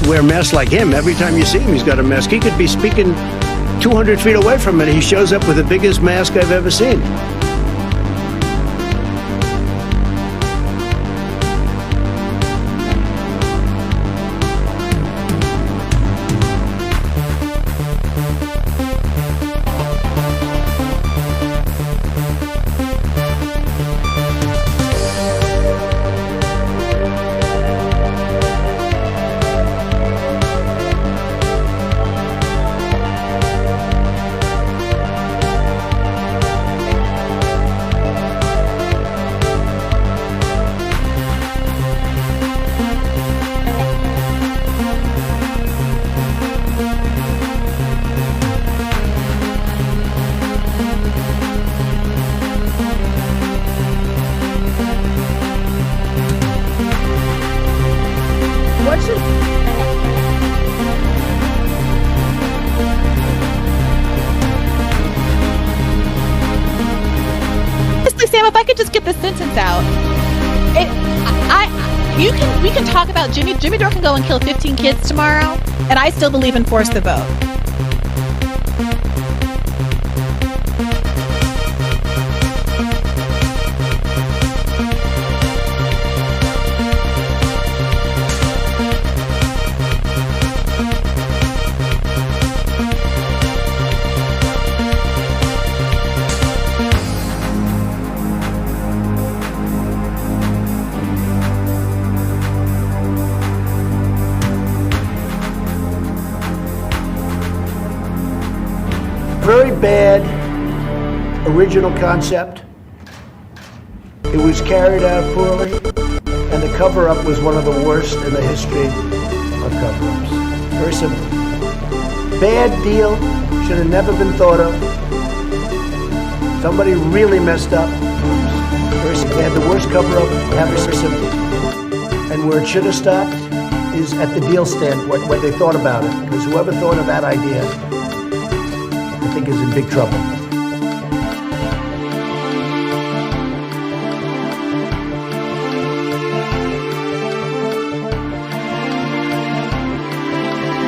wear masks like him. Every time you see him, he's got a mask. He could be speaking 200 feet away from it. He shows up with the biggest mask I've ever seen. Sam, if I could just get this sentence out. We can talk about Jimmy Dore can go and kill 15 kids tomorrow, and I still believe in force the vote. Very bad original concept. It was carried out poorly, and the cover-up was one of the worst in the history of cover-ups. Very simple. Bad deal, should have never been thought of. Somebody really messed up. Very simple. They had the worst cover-up ever. Very simple. And where it should have stopped is at the deal standpoint, what they thought about it. Because whoever thought of that idea, I think, is in big trouble.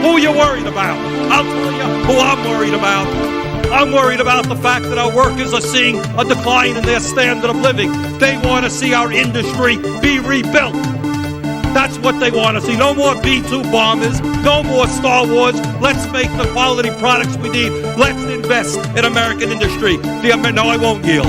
Who are you worried about? I'll tell you who I'm worried about. I'm worried about the fact that our workers are seeing a decline in their standard of living. They want to see our industry be rebuilt. That's what they want to see. No more B-2 bombers. No more Star Wars. Let's make the quality products we need. Let's invest in American industry. No, I won't yield.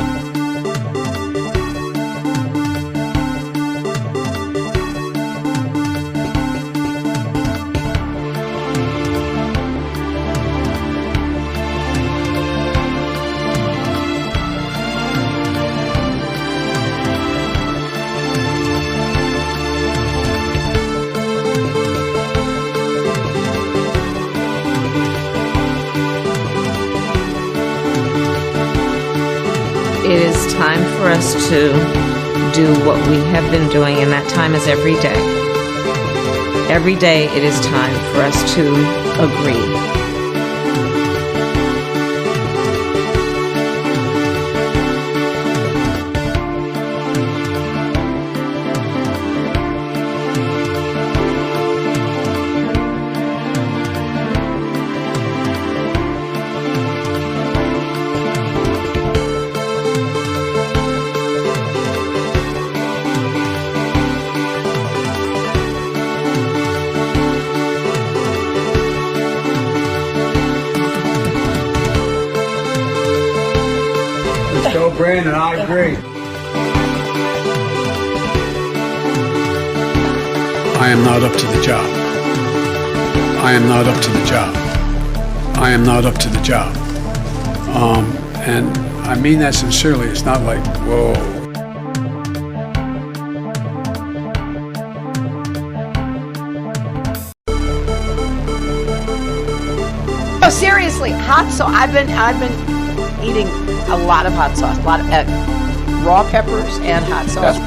It is time for us to do what we have been doing, and that time is every day. Every day it is time for us to agree. So, Brandon, I agree. I am not up to the job. I am not up to the job. I am not up to the job. And I mean that sincerely. It's not like, whoa. Oh, seriously, hot sauce. I've been eating a lot of hot sauce, a lot of raw peppers and hot sauce.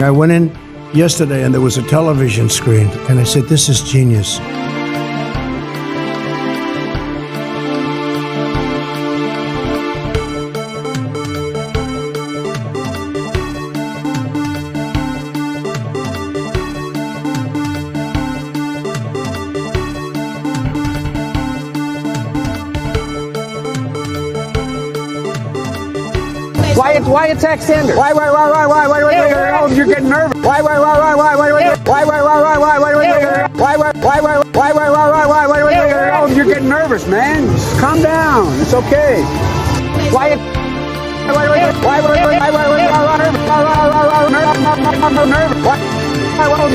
I went in yesterday, and there was a television screen, and I said, this is genius. Why attack Sanders? Why, you're getting nervous. Why, you're getting nervous, man. Just calm down. It's okay. Why,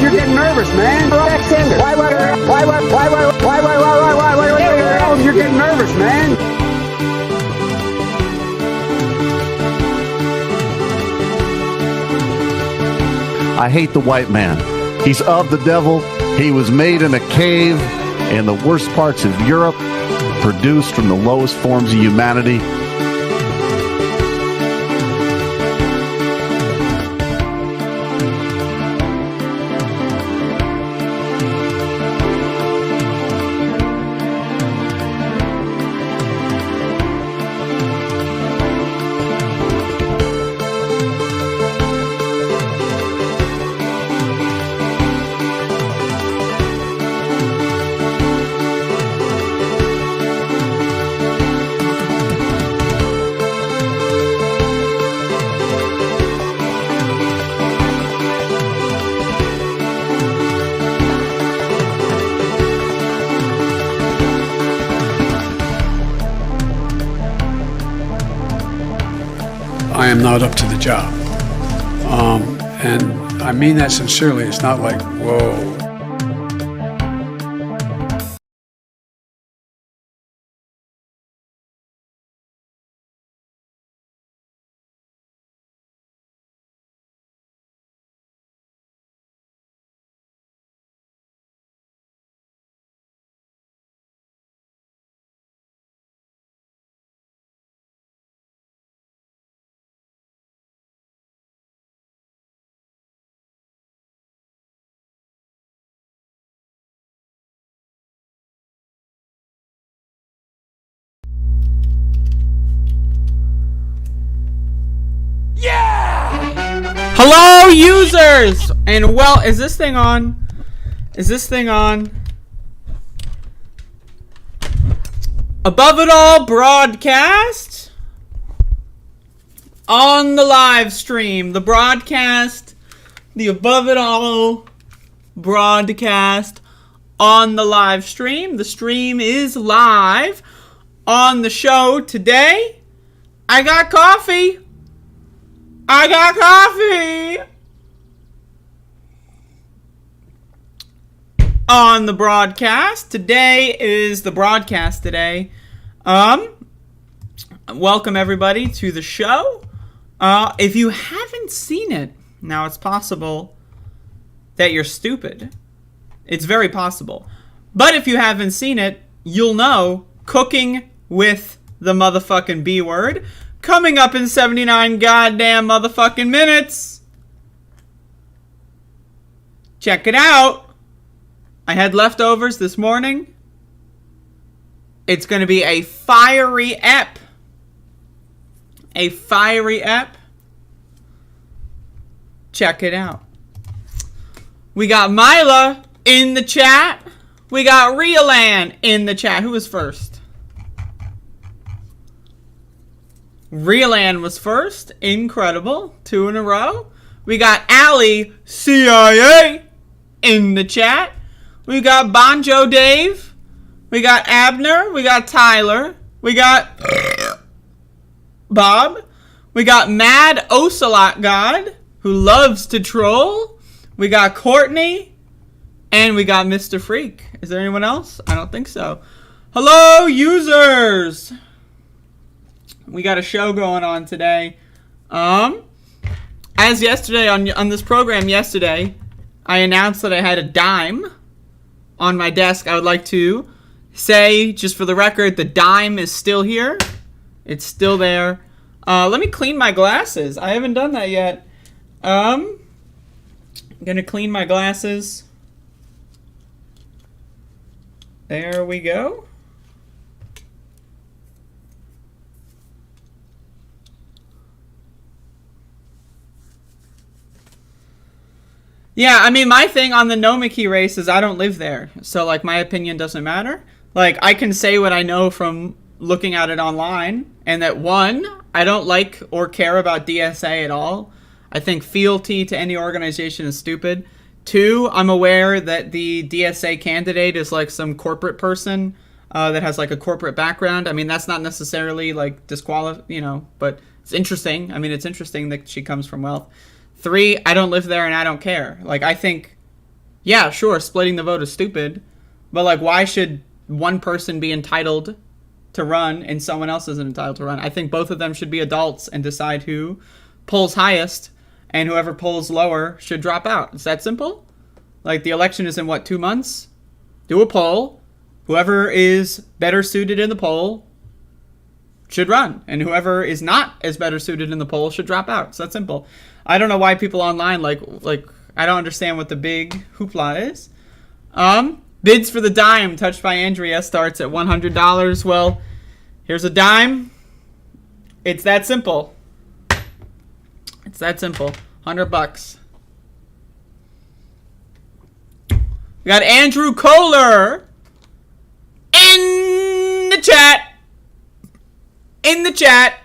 you're getting nervous, man. Attack Sanders. You're getting nervous, man. I hate the white man. He's of the devil. He was made in a cave in the worst parts of Europe, produced from the lowest forms of humanity. I am not up to the job. And I mean that sincerely. It's not like, whoa. Hello, users! And well, is this thing on? Is this thing on? Above It All broadcast on the live stream. The broadcast, the Above It All broadcast on the live stream. The stream is live. On the show today, I got coffee. I got coffee on the broadcast. Today is the broadcast today. Welcome everybody to the show. If you haven't seen it, now it's possible that you're stupid. It's very possible. But if you haven't seen it, you'll know Cooking with the motherfucking B word. Coming up in 79 goddamn motherfucking minutes. Check it out. I had leftovers this morning. It's going to be a fiery ep. A fiery ep. Check it out. We got Mila in the chat. We got Riolan in the chat. Who was first? Riolan was first. Incredible. 2 in a row. We got Allie CIA in the chat. We got Bonjo Dave. We got Abner. We got Tyler. We got Bob. We got Mad Ocelot God, who loves to troll. We got Courtney. And we got Mr. Freak. Is there anyone else? I don't think so. Hello, users. We got a show going on today. As yesterday on this program yesterday, I announced that I had a dime on my desk. I would like to say, just for the record, the dime is still here. It's still there. Let me clean my glasses. I haven't done that yet. Gonna clean my glasses. There we go. Yeah, I mean, my thing on the Nomiki race is I don't live there. So, like, my opinion doesn't matter. Like, I can say what I know from looking at it online. And that, one, I don't like or care about DSA at all. I think fealty to any organization is stupid. Two, I'm aware that the DSA candidate is, like, some corporate person that has, like, a corporate background. I mean, that's not necessarily, like, but it's interesting. I mean, it's interesting that she comes from wealth. Three, I don't live there and I don't care. Like, I think, yeah, sure, splitting the vote is stupid, but, like, why should one person be entitled to run and someone else isn't entitled to run? I think both of them should be adults and decide who polls highest, and whoever polls lower should drop out. It's that simple. Like, the election is in, 2 months? Do a poll. Whoever is better suited in the poll should run, and whoever is not as better suited in the poll should drop out. It's that simple. I don't know why people online, like I don't understand what the big hoopla is. Bids for the dime, touched by Andrea, starts at $100. Well, here's a dime. It's that simple. It's that simple. $100. We got Andrew Kohler in the chat. In the chat.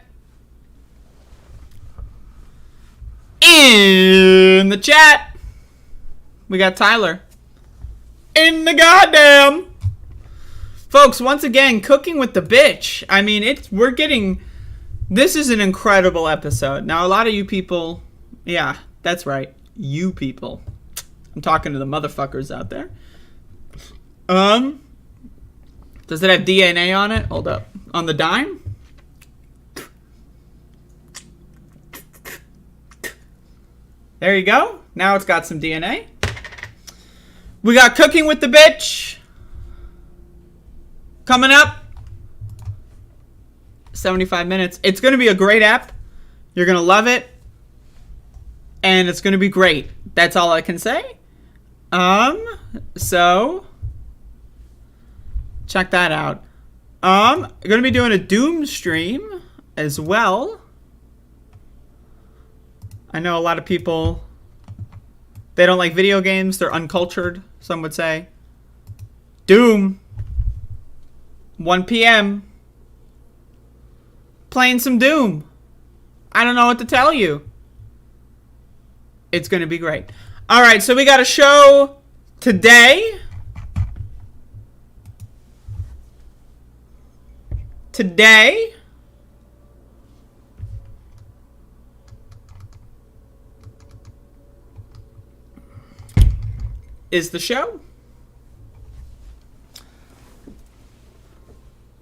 In the chat. We got Tyler. In the goddamn. Folks, once again, cooking with the bitch. I mean, this is an incredible episode. Now, a lot of you people, yeah, that's right. You people. I'm talking to the motherfuckers out there. Does it have DNA on it? Hold up. On the dime? There you go. Now it's got some DNA. We got Cooking with the Bitch coming up. 75 minutes. It's going to be a great app. You're going to love it. And it's going to be great. That's all I can say. So check that out. I'm going to be doing a Doom stream as well. I know a lot of people, they don't like video games. They're uncultured, some would say. Doom. 1 p.m. Playing some Doom. I don't know what to tell you. It's going to be great. All right, so we got a show today. Today is the show.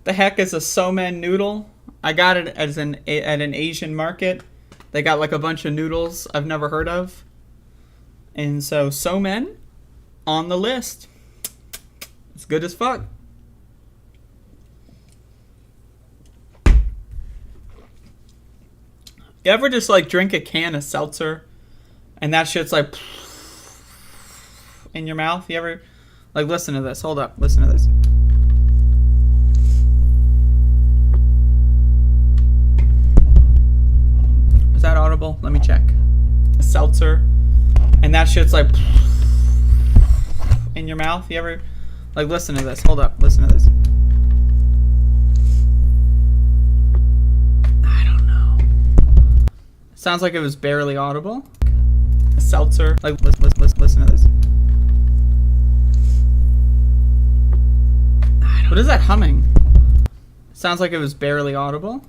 The heck is a somen noodle? I got it at an Asian market. They got like a bunch of noodles I've never heard of. And so somen on the list. It's good as fuck. You ever just like drink a can of seltzer and that shit's like in your mouth? You ever like listen to this? Hold up, listen to this. Is that audible? Let me check. A seltzer and that shit's like in your mouth. You ever like listen to this? Hold up, listen to this. Sounds like it was barely audible. A seltzer. Like, listen to this. What is that humming? Sounds like it was barely audible.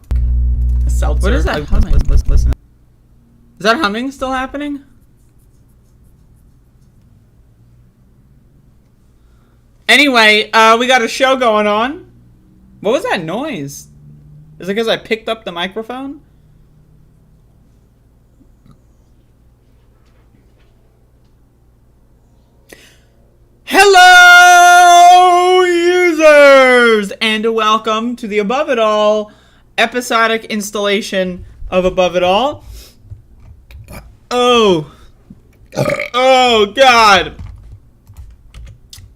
A seltzer. What is that humming? Listen. Is that humming still happening? Anyway, we got a show going on. What was that noise? Is it because I picked up the microphone? Hello, users, and welcome to the Above It All episodic installation of Above It All. Oh, Oh, God.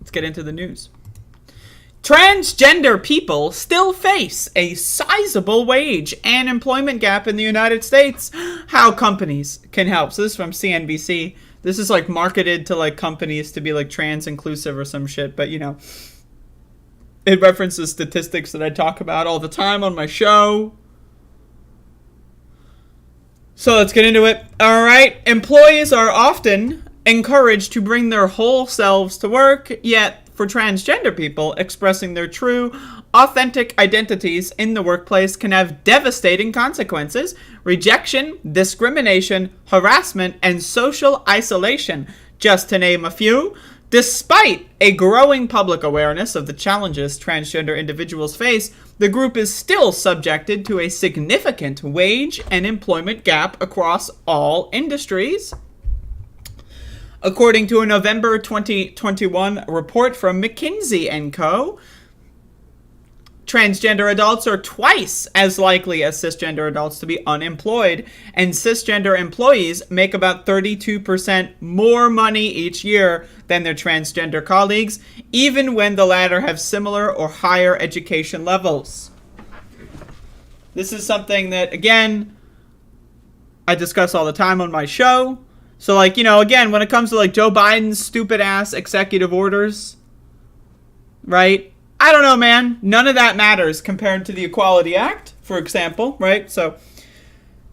Let's get into the news. Transgender people still face a sizable wage and employment gap in the United States. How companies can help. So this is from CNBC. This is like marketed to like companies to be like trans inclusive or some shit. But, you know, it references statistics that I talk about all the time on my show. So let's get into it. All right. Employees are often encouraged to bring their whole selves to work, yet for transgender people, expressing their true, authentic identities in the workplace can have devastating consequences: rejection, discrimination, harassment, and social isolation, just to name a few. Despite a growing public awareness of the challenges transgender individuals face, the group is still subjected to a significant wage and employment gap across all industries. According to a November 2021 report from McKinsey & Co., transgender adults are twice as likely as cisgender adults to be unemployed, and cisgender employees make about 32% more money each year than their transgender colleagues, even when the latter have similar or higher education levels. This is something that, again, I discuss all the time on my show. So, like, you know, again, when it comes to, like, Joe Biden's stupid-ass executive orders, right? I don't know, man. None of that matters compared to the Equality Act, for example, right? So,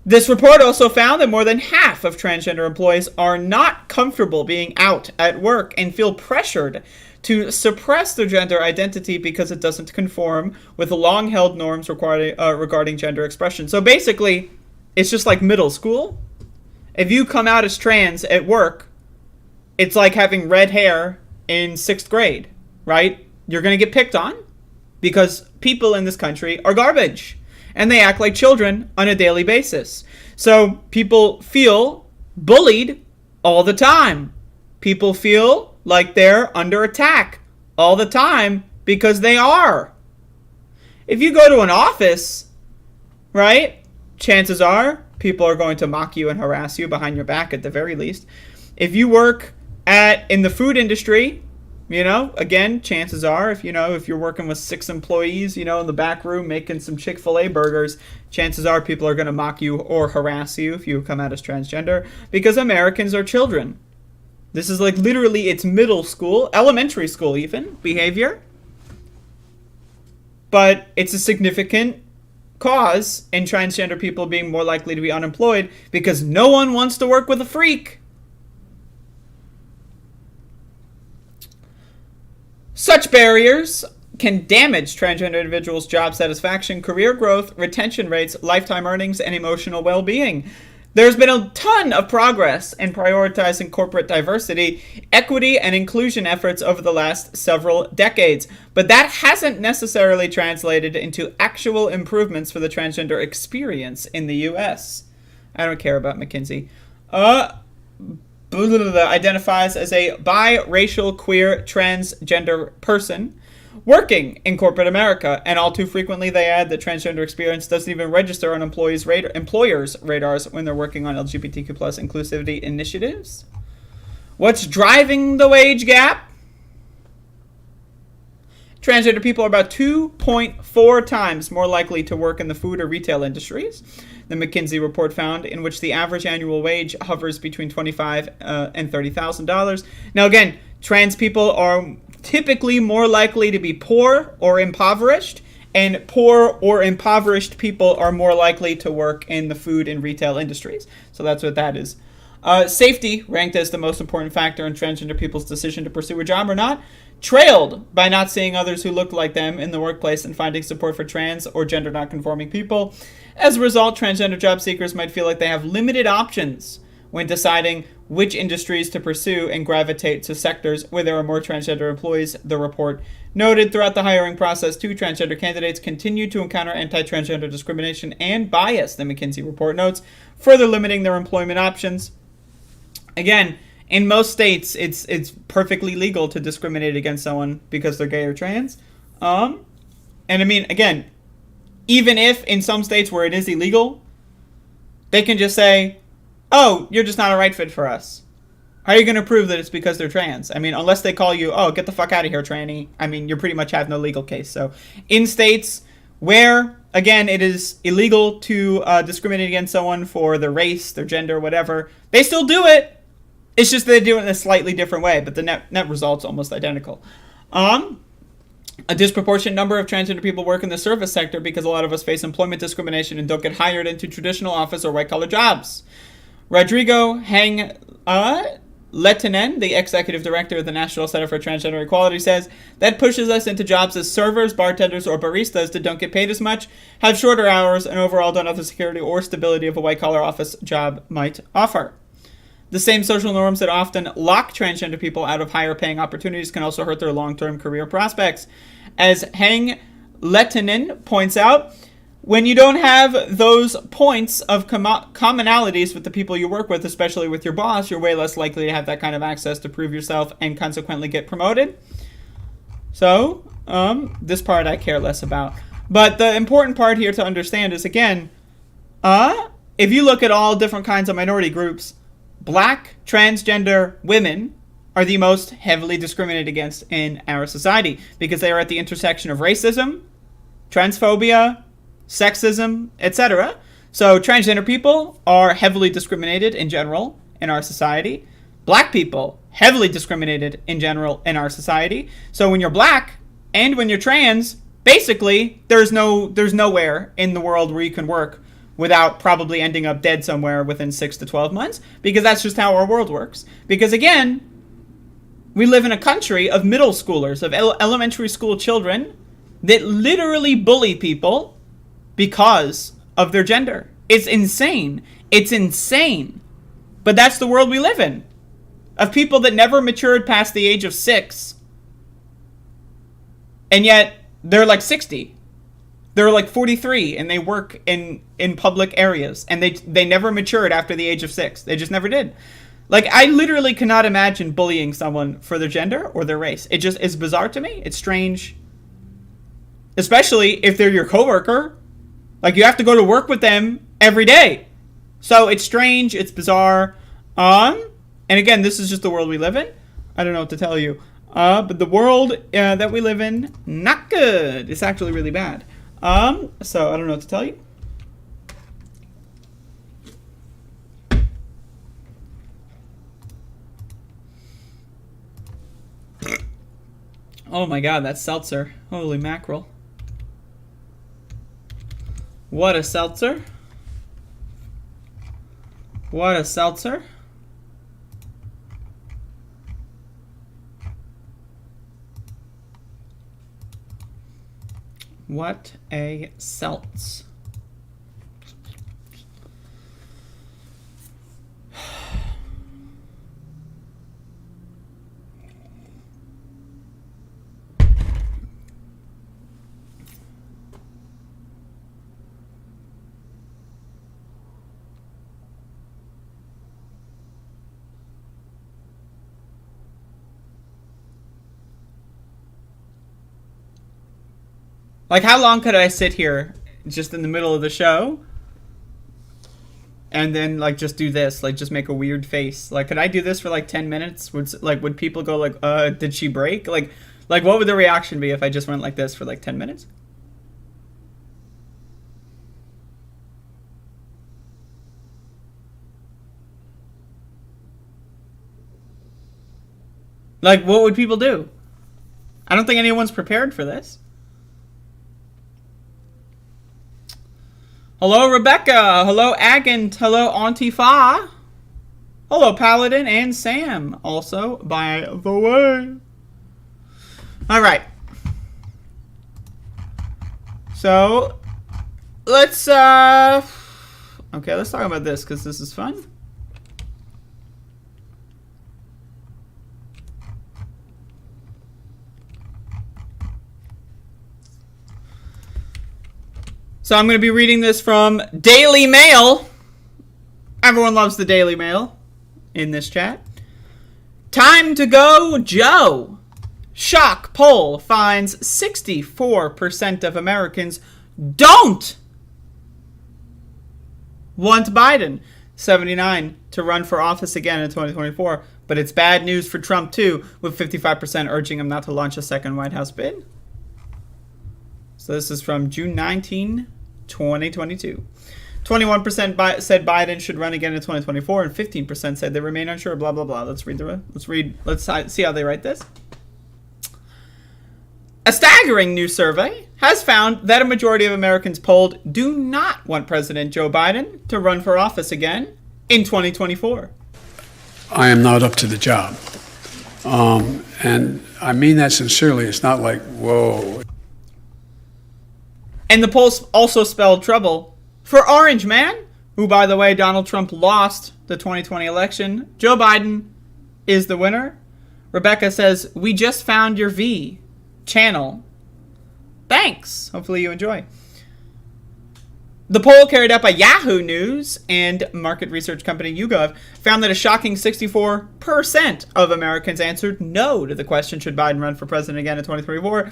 this report also found that more than half of transgender employees are not comfortable being out at work and feel pressured to suppress their gender identity because it doesn't conform with long-held norms regarding gender expression. So, basically, it's just like middle school. If you come out as trans at work, it's like having red hair in 6th grade, right? You're going to get picked on because people in this country are garbage and they act like children on a daily basis. So people feel bullied all the time. People feel like they're under attack all the time because they are. If you go to an office, right, chances are people are going to mock you and harass you behind your back at the very least. If you work in the food industry, you know, again, chances are, if you're working with 6 employees, you know, in the back room making some Chick-fil-A burgers, chances are people are going to mock you or harass you if you come out as transgender, because Americans are children. This is like literally, it's middle school, elementary school even, behavior. But it's a significant cause in transgender people being more likely to be unemployed because no one wants to work with a freak. Such barriers can damage transgender individuals' job satisfaction, career growth, retention rates, lifetime earnings, and emotional well-being. There's been a ton of progress in prioritizing corporate diversity, equity, and inclusion efforts over the last several decades, but that hasn't necessarily translated into actual improvements for the transgender experience in the U.S. I don't care about McKinsey. Identifies as a biracial, queer, transgender person working in corporate America, and all too frequently they add that transgender experience doesn't even register on employers' radars when they're working on LGBTQ+ inclusivity initiatives. What's driving the wage gap? Transgender people are about 2.4 times more likely to work in the food or retail industries. The McKinsey report found, in which the average annual wage hovers between $25,000 and $30,000. Now, again, trans people are typically more likely to be poor or impoverished, and poor or impoverished people are more likely to work in the food and retail industries. So that's what that is. Safety, ranked as the most important factor in transgender people's decision to pursue a job or not, trailed by not seeing others who look like them in the workplace and finding support for trans or gender non-conforming people. As a result, transgender job seekers might feel like they have limited options when deciding which industries to pursue and gravitate to sectors where there are more transgender employees, the report noted. Throughout the hiring process, too, transgender candidates continue to encounter anti-transgender discrimination and bias, the McKinsey report notes, further limiting their employment options. Again, in most states, it's perfectly legal to discriminate against someone because they're gay or trans. And I mean, again, even if in some states where it is illegal, they can just say, oh, you're just not a right fit for us. How are you going to prove that it's because they're trans? I mean, unless they call you, oh, get the fuck out of here, tranny. I mean, you pretty much have no legal case. So in states where, again, it is illegal to discriminate against someone for their race, their gender, whatever, they still do it. It's just they do it in a slightly different way, but the net result's almost identical. A disproportionate number of transgender people work in the service sector because a lot of us face employment discrimination and don't get hired into traditional office or white-collar jobs. Rodrigo Hang Lehtinen, the executive director of the National Center for Transgender Equality, says that pushes us into jobs as servers, bartenders, or baristas that don't get paid as much, have shorter hours, and overall don't have the security or stability of a white-collar office job might offer. The same social norms that often lock transgender people out of higher-paying opportunities can also hurt their long-term career prospects. As Hang Lehtinen points out, when you don't have those points of commonalities with the people you work with, especially with your boss, you're way less likely to have that kind of access to prove yourself and consequently get promoted. So, this part I care less about. But the important part here to understand is, again, if you look at all different kinds of minority groups, Black transgender women are the most heavily discriminated against in our society because they are at the intersection of racism, transphobia, sexism, etc. So transgender people are heavily discriminated in general in our society. Black people, heavily discriminated in general in our society. So when you're black and when you're trans, basically there's nowhere in the world where you can work without probably ending up dead somewhere within 6 to 12 months, because that's just how our world works. Because again, we live in a country of middle schoolers, of elementary school children that literally bully people because of their gender. It's insane. It's insane. But that's the world we live in. Of people that never matured past the age of 6. And yet, they're like 60. They're like 43 and they work in public areas. And they never matured after the age of 6. They just never did. Like, I literally cannot imagine bullying someone for their gender or their race. It just is bizarre to me. It's strange. Especially if they're your coworker. Like, you have to go to work with them every day. So it's strange. It's bizarre. And again, this is just the world we live in. I don't know what to tell you. But the world that we live in, not good. It's actually really bad. So I don't know what to tell you. Oh my god, that's seltzer. Holy mackerel. What a seltzer. What a seltzer. What a seltz. Like, how long could I sit here just in the middle of the show and then, like, just do this? Like, just make a weird face. Like, could I do this for, like, 10 minutes? Would people go, like, did she break? Like, what would the reaction be if I just went like this for, like, 10 minutes? Like, what would people do? I don't think anyone's prepared for this. Hello, Rebecca. Hello, Agant. Hello, Antifa. Hello, Paladin and Sam. Also, by the way. All right. So, let's, okay, let's talk about this because this is fun. So I'm going to be reading this from Daily Mail. Everyone loves the Daily Mail in this chat. Time to go, Joe. Shock poll finds 64% of Americans don't want Biden. 79% to run for office again in 2024, but it's bad news for Trump too, with 55% urging him not to launch a second White House bid. So this is from June 19, 2022. 21% said Biden should run again in 2024, and 15% said they remain unsure. Blah blah blah. Let's see how they write this. A staggering new survey has found that a majority of Americans polled do not want President Joe Biden to run for office again in 2024. I am not up to the job. And I mean that sincerely. It's not like, whoa. And the polls also spelled trouble for Orange Man, who, by the way, Donald Trump lost the 2020 election. Joe Biden is the winner. Rebecca says, we just found your V channel. Thanks. Hopefully you enjoy. The poll carried out by Yahoo News and market research company YouGov found that a shocking 64% of Americans answered no to the question, should Biden run for president again in 2024?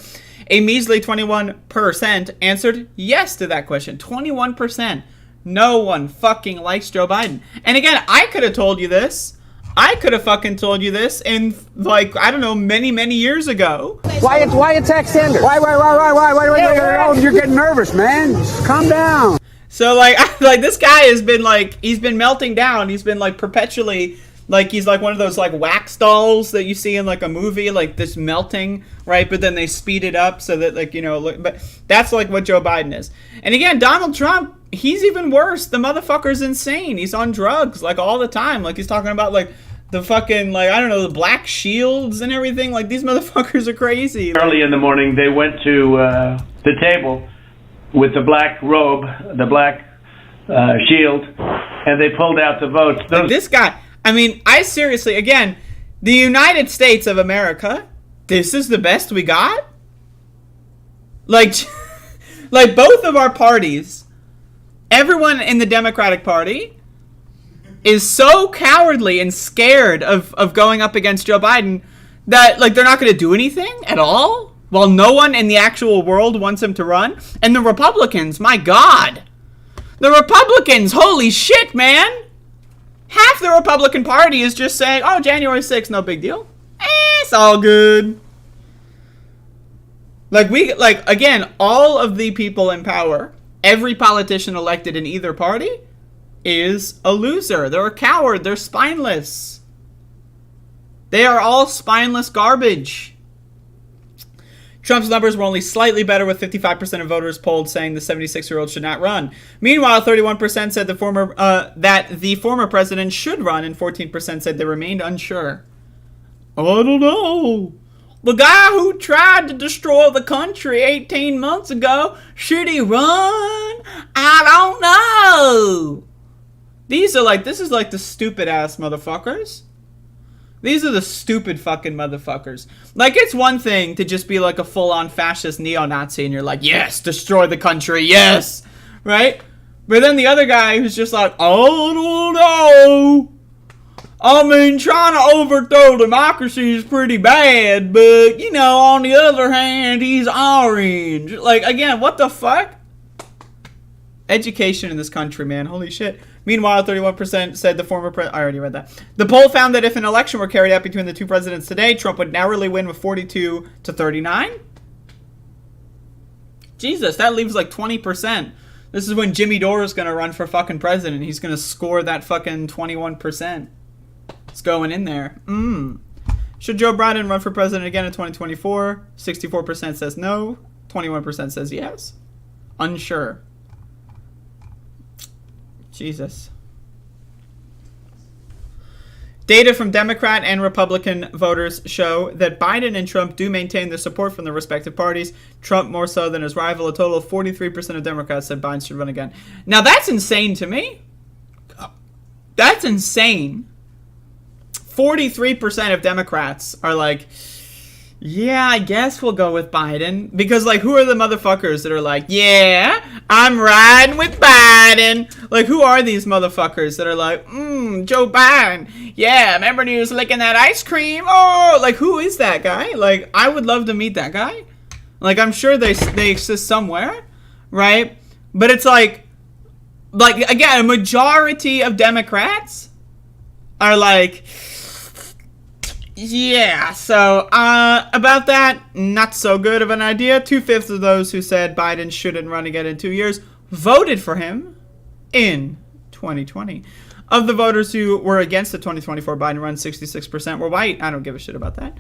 A measly 21% answered yes to that question. 21%. No one fucking likes Joe Biden. And again, I could have told you this. I could have fucking told you this in, like, I don't know, many, many years ago. Why attack Sanders? Why? Oh, you're getting nervous, man. Just calm down. So, like this guy has been, like, he's been melting down. He's been, like, perpetually, like, he's like one of those, like, wax dolls that you see in, like, a movie, like, this melting, right? But then they speed it up so that, like, you know, look, but that's, like, what Joe Biden is. And again, Donald Trump, he's even worse. The motherfucker's insane. He's on drugs, like, all the time. Like, he's talking about, like, the fucking, like, I don't know, the black shields and everything. Like, these motherfuckers are crazy. Early in the morning, they went to the table with the black robe, the black shield, and they pulled out the votes. Like, this guy, I mean, I seriously, again, the United States of America, this is the best we got? Like, like both of our parties, everyone in the Democratic Party is so cowardly and scared of going up against Joe Biden that, like, they're not going to do anything at all, while no one in the actual world wants him to run. And the Republicans, my God. The Republicans, holy shit, man. Half the Republican Party is just saying, oh, January 6th, no big deal. It's all good. Like, again, all of the people in power, every politician elected in either party is a loser. They're a coward. They're spineless. They are all spineless garbage. Trump's numbers were only slightly better, with 55% of voters polled saying the 76-year-old should not run. Meanwhile, 31% said that the former president should run, and 14% said they remained unsure. I don't know. The guy who tried to destroy the country 18 months ago, should he run? I don't know. This is like the stupid ass motherfuckers. These are the stupid fucking motherfuckers. Like, it's one thing to just be like a full-on fascist neo-Nazi and you're like, yes, destroy the country, yes, right? But then the other guy who's just like, oh, don't know. I mean, trying to overthrow democracy is pretty bad, but, you know, on the other hand, he's orange. Like, again, what the fuck? Education in this country, man. Holy shit. Meanwhile, 31% said the former president... I already read that. The poll found that if an election were carried out between the two presidents today, Trump would narrowly win with 42 to 39. Jesus, that leaves like 20%. This is when Jimmy Dore is going to run for fucking president. He's going to score that fucking 21%. It's going in there. Should Joe Biden run for president again in 2024? 64% says no. 21% says yes. Unsure. Jesus. Data from Democrat and Republican voters show that Biden and Trump do maintain their support from their respective parties. Trump more so than his rival. A total of 43% of Democrats said Biden should run again. Now that's insane to me. That's insane. 43% of Democrats are like, yeah, I guess we'll go with Biden. Because, like, who are the motherfuckers that are like, yeah, I'm riding with Biden? Like, who are these motherfuckers that are like, Joe Biden? Yeah, remember when he was licking that ice cream? Oh, like, who is that guy? Like, I would love to meet that guy. Like, I'm sure they exist somewhere, right? But it's like, again, a majority of Democrats are like, yeah, so about that, not so good of an idea. 2/5 of those who said Biden shouldn't run again in 2 years voted for him in 2020. Of the voters who were against the 2024 Biden run, 66% were white. I don't give a shit about that.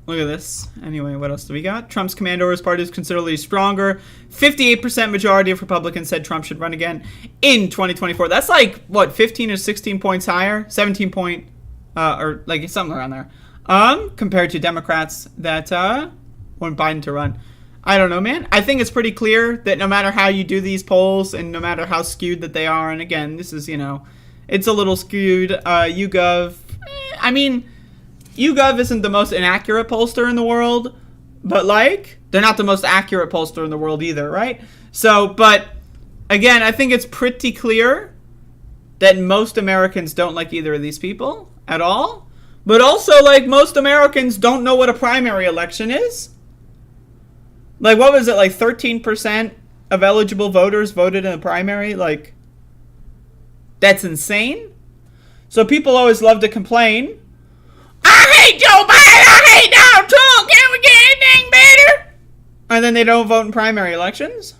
Look at this. Anyway, what else do we got? Trump's command orders party is considerably stronger. 58% majority of Republicans said Trump should run again in 2024. That's like, what, 15 or 16 points higher? 17 point, or like something around there. Compared to Democrats that want Biden to run. I don't know, man. I think it's pretty clear that no matter how you do these polls and no matter how skewed that they are, and again, this is, it's a little skewed. YouGov, YouGov isn't the most inaccurate pollster in the world, but they're not the most accurate pollster in the world either, right? So, but again, I think it's pretty clear that most Americans don't like either of these people at all, but also most Americans don't know what a primary election is. What was it, 13% of eligible voters voted in a primary? That's insane. So people always love to complain, I hate Joe Biden, I hate Donald Trump, can we get anything better? And then they don't vote in primary elections.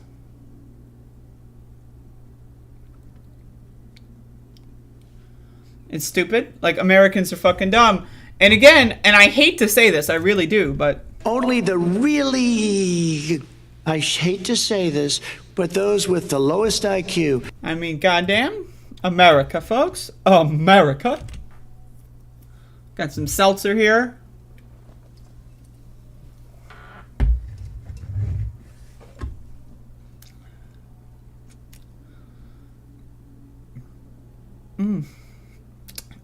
It's stupid. Americans are fucking dumb. And again, and I hate to say this, I really do, but Only I hate to say this, but those with the lowest IQ. Goddamn. America, folks. America. Got some seltzer here.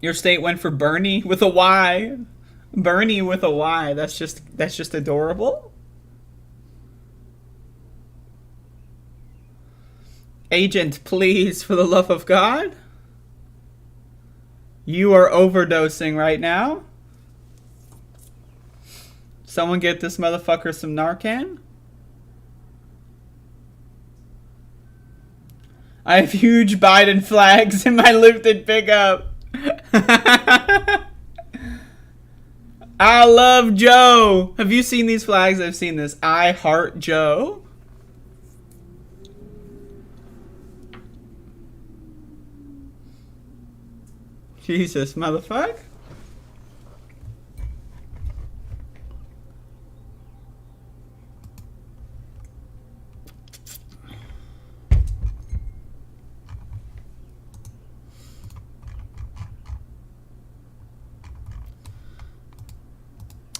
Your state went for Bernie with a Y. Bernie with a Y. That's just adorable. Agent, please, for the love of God. You are overdosing right now. Someone get this motherfucker some Narcan. I have huge Biden flags in my lifted pickup. I love Joe. Have you seen these flags? I've seen this. I heart Joe. Jesus, motherfucker.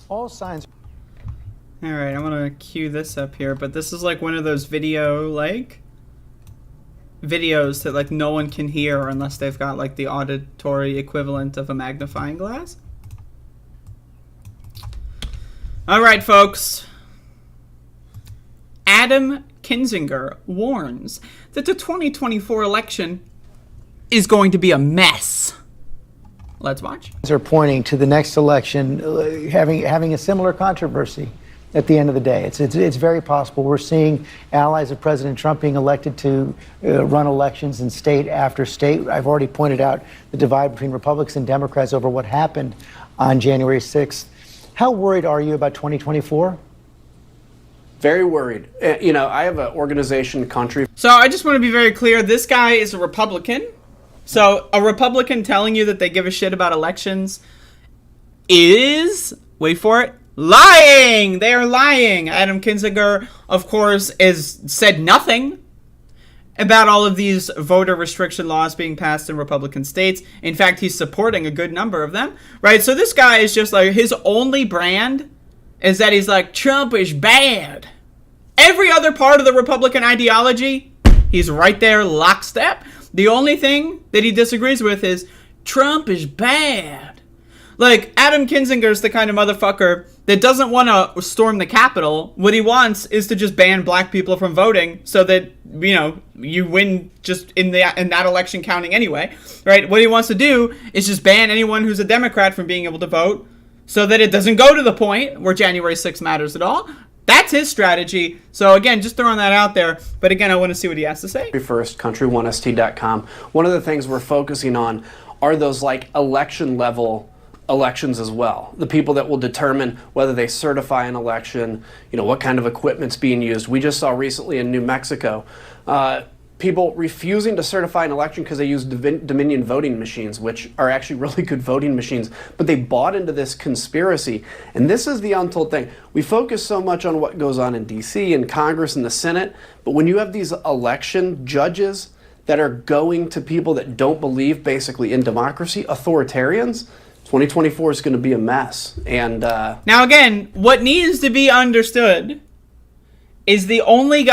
All signs. All right, I'm gonna cue this up here, but this is one of those videos that no one can hear unless they've got the auditory equivalent of a magnifying glass. All right, folks. Adam Kinzinger warns that the 2024 election is going to be a mess. Let's watch. Are pointing to the next election having a similar controversy at the end of the day. It's very possible. We're seeing allies of President Trump being elected to run elections in state after state. I've already pointed out the divide between Republicans and Democrats over what happened on January 6th. How worried are you about 2024? Very worried. I have an organization, Country. So I just want to be very clear. This guy is a Republican. So a Republican telling you that they give a shit about elections is, wait for it, lying. They are lying. Adam Kinzinger, of course, has said nothing about all of these voter restriction laws being passed in Republican states. In fact, he's supporting a good number of them, right? So this guy is just his only brand is that he's Trump is bad. Every other part of the Republican ideology, he's right there lockstep. The only thing that he disagrees with is Trump is bad. Adam Kinzinger's the kind of motherfucker that doesn't want to storm the Capitol. What he wants is to just ban black people from voting so that, you win just in that election counting anyway, right? What he wants to do is just ban anyone who's a Democrat from being able to vote so that it doesn't go to the point where January 6th matters at all. That's his strategy. So again, just throwing that out there. But again, I want to see what he has to say. First, country1st.com. One of the things we're focusing on are those like election level elections as well. The people that will determine whether they certify an election, what kind of equipment's being used. We just saw recently in New Mexico, people refusing to certify an election because they use Dominion voting machines, which are actually really good voting machines, but they bought into this conspiracy. And this is the untold thing. We focus so much on what goes on in DC and Congress and the Senate, but when you have these election judges that are going to people that don't believe basically in democracy, authoritarians, 2024 is going to be a mess. And now again, what needs to be understood is the only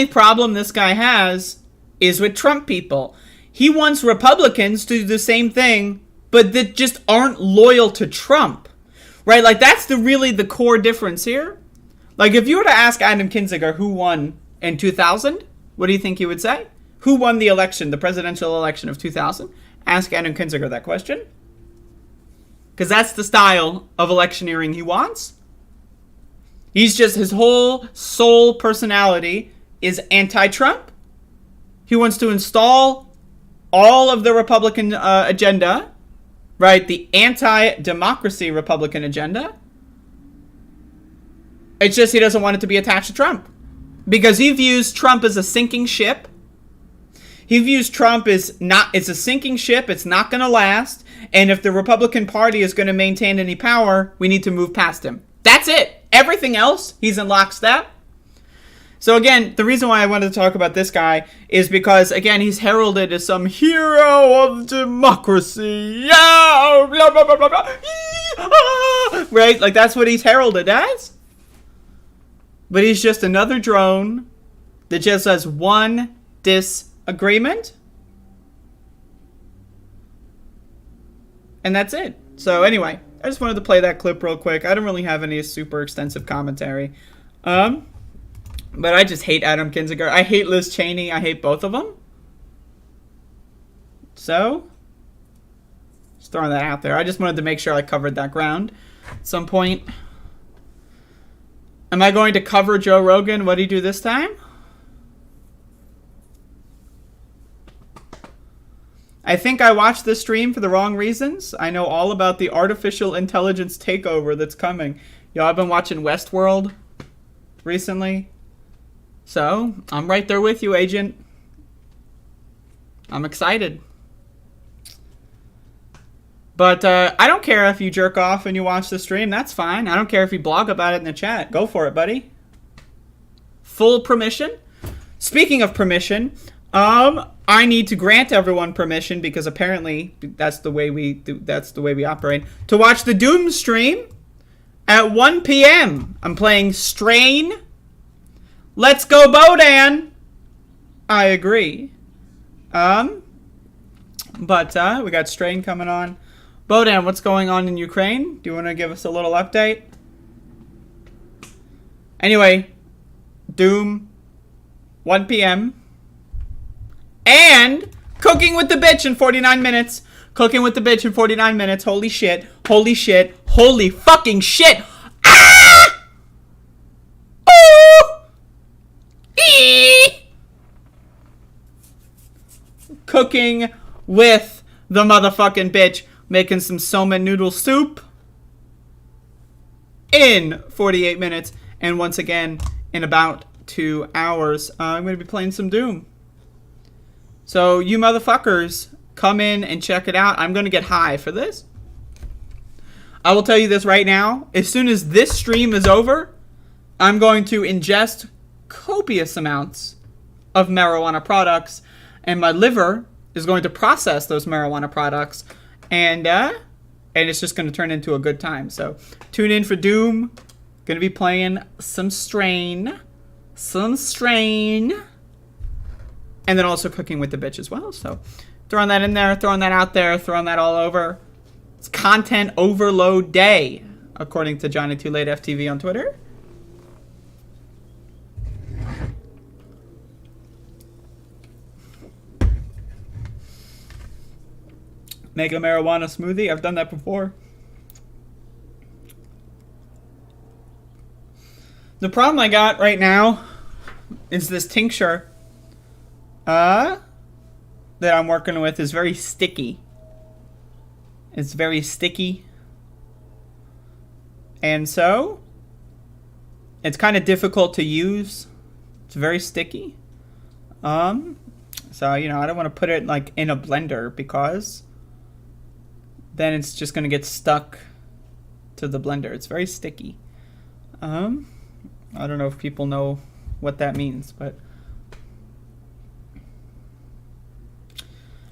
problem this guy has is with Trump people. He wants Republicans to do the same thing, but that just aren't loyal to Trump, right? Like that's really the core difference here. Like if you were to ask Adam Kinzinger who won in 2000, what do you think he would say? Who won the election, the presidential election of 2000? Ask Adam Kinzinger that question. Because that's the style of electioneering he wants. He's just, his whole soul personality is anti-Trump. He wants to install all of the Republican agenda, right? The anti-democracy Republican agenda. It's just he doesn't want it to be attached to Trump. Because he views Trump as a sinking ship. He views Trump as it's a sinking ship, it's not going to last, and if the Republican Party is going to maintain any power, we need to move past him. That's it. Everything else, he's in lockstep. So again, the reason why I wanted to talk about this guy is because, again, he's heralded as some hero of democracy. Yeah, blah, blah, blah, blah, blah. Right? Like, that's what he's heralded as. But he's just another drone that just has one disagreement. And that's it. So anyway, I just wanted to play that clip real quick. I don't really have any super extensive commentary. But I just hate Adam Kinzinger. I hate Liz Cheney. I hate both of them. So, just throwing that out there. I just wanted to make sure I covered that ground at some point. Am I going to cover Joe Rogan? What did he do this time? I think I watched this stream for the wrong reasons. I know all about the artificial intelligence takeover that's coming. Yo, I've been watching Westworld recently. So, I'm right there with you, Agent. I'm excited. But I don't care if you jerk off and you watch the stream. That's fine. I don't care if you blog about it in the chat. Go for it, buddy. Full permission. Speaking of permission, I need to grant everyone permission because apparently that's the way we do. That's the way we operate. To watch the Doom stream at 1 p.m. I'm playing Strain. Let's go, Bodan. I agree. But we got Strain coming on. Bodan, what's going on in Ukraine? Do you want to give us a little update? Anyway, Doom, 1 p.m. And Cooking with the Bitch in 49 minutes. Cooking with the Bitch in 49 minutes. Holy shit. Holy shit. Holy fucking shit. Ah! Ooh! Eee! Cooking with the motherfucking bitch. Making some soma noodle soup in 48 minutes. And once again, in about 2 hours, I'm going to be playing some Doom. So you motherfuckers, come in and check it out. I'm going to get high for this. I will tell you this right now. As soon as this stream is over, I'm going to ingest copious amounts of marijuana products. And my liver is going to process those marijuana products. And it's just going to turn into a good time. So tune in for Doom. Going to be playing some Strain. Some Strain. And then also Cooking with the Bitch as well. So throwing that in there, throwing that out there, throwing that all over. It's content overload day, according to Johnny Too Late FTV on Twitter. Make a marijuana smoothie. I've done that before. The problem I got right now is this tincture that I'm working with is very sticky. It's very sticky. And so it's kind of difficult to use. It's very sticky. So, you know, I don't want to put it like in a blender because then it's just going to get stuck to the blender. It's very sticky. I don't know if people know what that means, but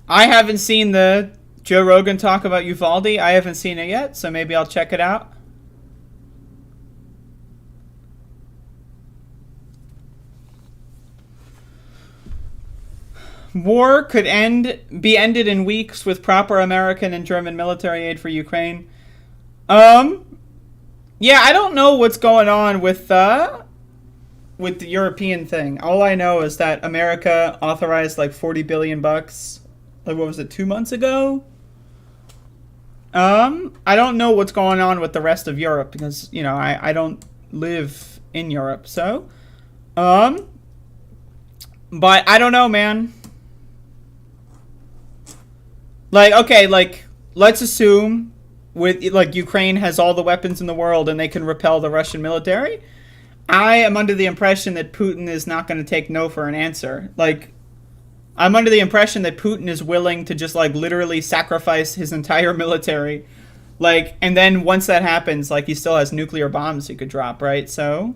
I haven't seen the Joe Rogan talk about Uvalde. I haven't seen it yet, so maybe I'll check it out. War could be ended in weeks with proper American and German military aid for Ukraine. Yeah, I don't know what's going on with the European thing. All I know is that America authorized like $40 billion bucks. Like, what was it, 2 months ago? I don't know what's going on with the rest of Europe because, you know, I don't live in Europe, so. But I don't know, man. Like, okay, like, let's assume Ukraine has all the weapons in the world and they can repel the Russian military. I am under the impression that Putin is not going to take no for an answer. Like, I'm under the impression that Putin is willing to just, like, literally sacrifice his entire military. Like, and then once that happens, like, he still has nuclear bombs he could drop, right? So,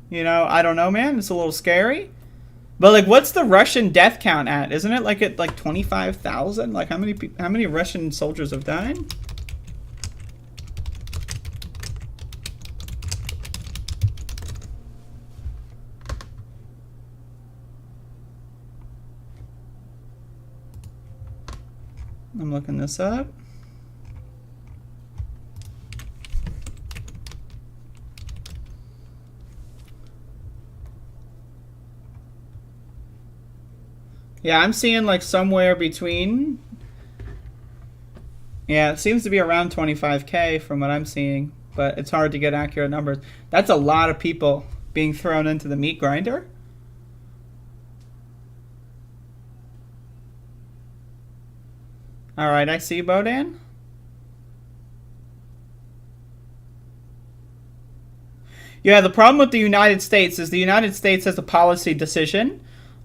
you know, I don't know, man. It's a little scary. But, like, what's the Russian death count at? Isn't it, like, at, like, 25,000? Like, how many Russian soldiers have died? I'm looking this up. Yeah, I'm seeing like somewhere between... Yeah, it seems to be around 25K from what I'm seeing, but it's hard to get accurate numbers. That's a lot of people being thrown into the meat grinder. Alright, I see, Bodan. Yeah, the problem with the United States is the United States has a policy decision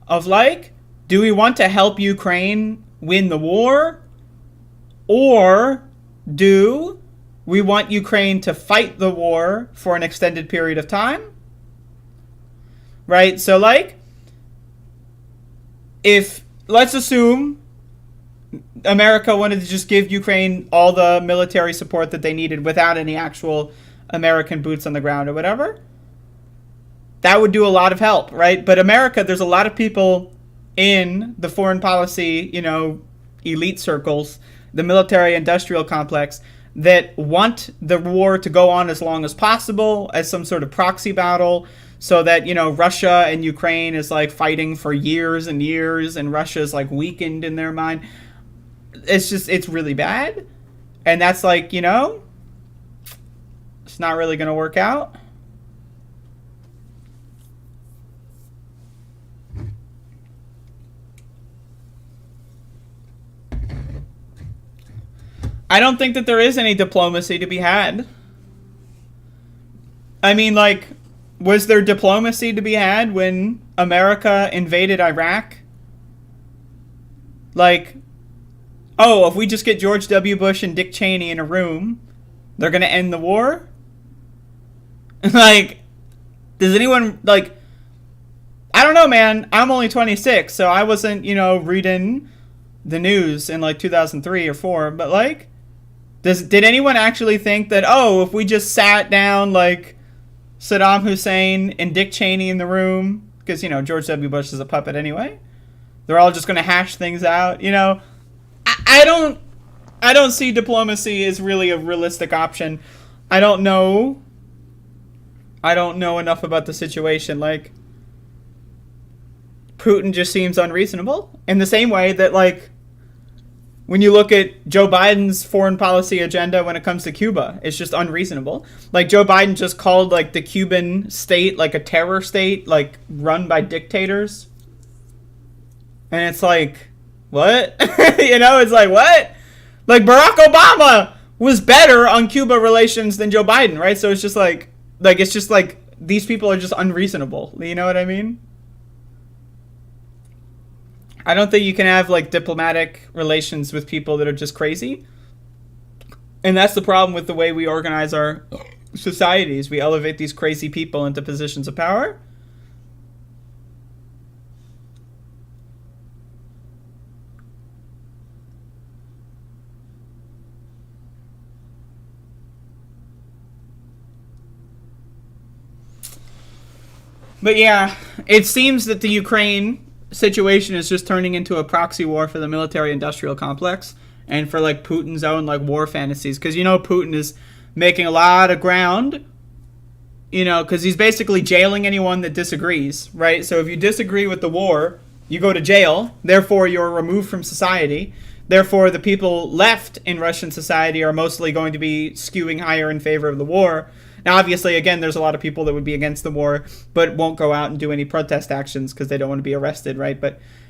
of like, do we want to help Ukraine win the war? Or do we want Ukraine to fight the war for an extended period of time? Right? So like, if, let's assume America wanted to just give Ukraine all the military support that they needed without any actual American boots on the ground or whatever, that would do a lot of help, right? But America, there's a lot of people in the foreign policy, you know, elite circles, the military industrial complex, that want the war to go on as long as possible as some sort of proxy battle so that, you know, Russia and Ukraine is like fighting for years and years and Russia is like weakened in their mind. It's just, it's really bad. And that's like, you know, it's not really going to work out. I don't think that there is any diplomacy to be had. I mean, like, was there diplomacy to be had when America invaded Iraq? Like, oh, if we just get George W. Bush and Dick Cheney in a room, they're going to end the war? Like, does anyone, like, I don't know, man. I'm only 26, so I wasn't, you know, reading the news in, like, 2003 or 4, but, like, did anyone actually think that, oh, if we just sat down, like, Saddam Hussein and Dick Cheney in the room, because, you know, George W. Bush is a puppet anyway, they're all just going to hash things out, you know? I don't see diplomacy as really a realistic option. I don't know enough about the situation. Like, Putin just seems unreasonable in the same way that, like, When you look at Joe Biden's foreign policy agenda when it comes to Cuba, it's just unreasonable. Like, Joe Biden just called, like, the Cuban state, like, a terror state, like, run by dictators. And it's like, what? You know, it's like, what? Like, Barack Obama was better on Cuba relations than Joe Biden, right? So it's just like, these people are just unreasonable. You know what I mean? I don't think you can have, like, diplomatic relations with people that are just crazy. And that's the problem with the way we organize our societies. We elevate these crazy people into positions of power. But yeah, it seems that the Ukraine situation is just turning into a proxy war for the military-industrial complex and for, like, Putin's own, like, war fantasies. Because, you know, Putin is making a lot of ground, you know, because he's basically jailing anyone that disagrees, right? So if you disagree with the war, you go to jail. Therefore, you're removed from society. Therefore, the people left in Russian society are mostly going to be skewing higher in favor of the war. Now, obviously, again, there's a lot of people that would be against the war, but won't go out and do any protest actions because they don't want to be arrested, right?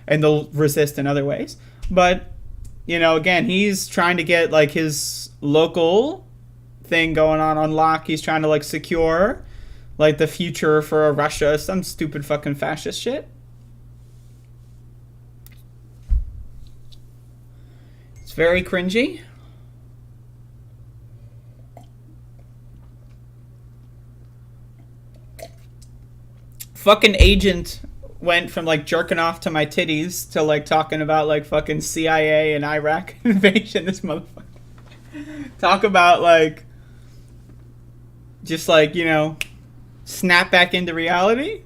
And they'll resist in other ways. But, you know, again, he's trying to get, like, his local thing going on lock. He's trying to, like, secure, like, the future for Russia, some stupid fucking fascist shit. It's very cringy. Fucking agent went from, like, jerking off to my titties to, like, talking about, like, fucking CIA and Iraq invasion. This motherfucker. Talk about, like, just, like, you know, snap back into reality.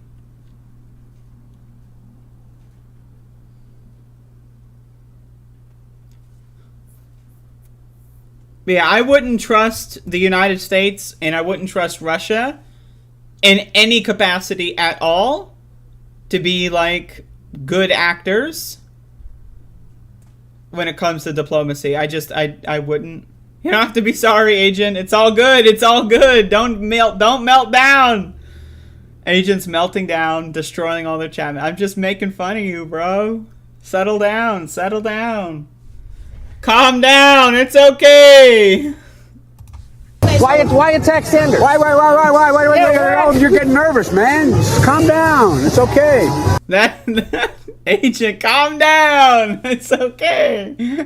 But yeah, I wouldn't trust the United States and I wouldn't trust Russia in any capacity at all to be, like, good actors when it comes to diplomacy. I wouldn't. You don't have to be sorry, agent. It's all good. It's all good. Don't melt down. Agent's melting down, destroying all their chat. I'm just making fun of you, bro. Settle down. Calm down. It's okay. Why attack Sanders? Why? Oh, you're getting nervous, man. Just calm down. It's okay. That agent, calm down. It's okay.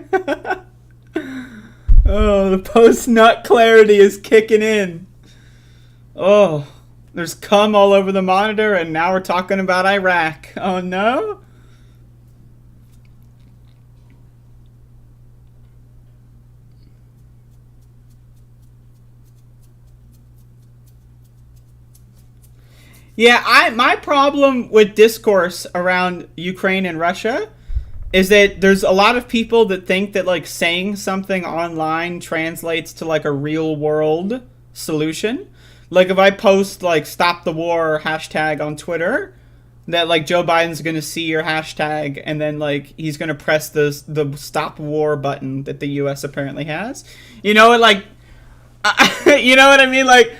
Oh, the post-nut clarity is kicking in. Oh, there's cum all over the monitor, and now we're talking about Iraq. Oh, no? Yeah, my problem with discourse around Ukraine and Russia is that there's a lot of people that think that, like, saying something online translates to, like, a real world solution. Like, if I post, like, stop the war hashtag on Twitter, that, like, Joe Biden's gonna see your hashtag and then, like, he's gonna press the stop war button that the US apparently has. You know, like, you know what I mean? Like,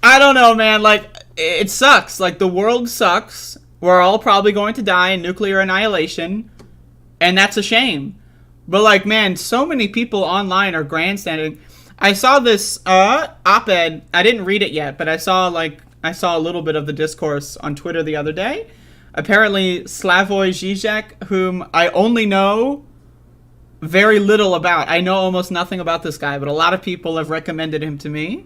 I don't know, man. Like, it sucks. Like, the world sucks. We're all probably going to die in nuclear annihilation. And that's a shame. But, like, man, so many people online are grandstanding. I saw this op-ed. I didn't read it yet, but I saw a little bit of the discourse on Twitter the other day. Apparently, Slavoj Žižek, whom I only know very little about. I know almost nothing about this guy, but a lot of people have recommended him to me.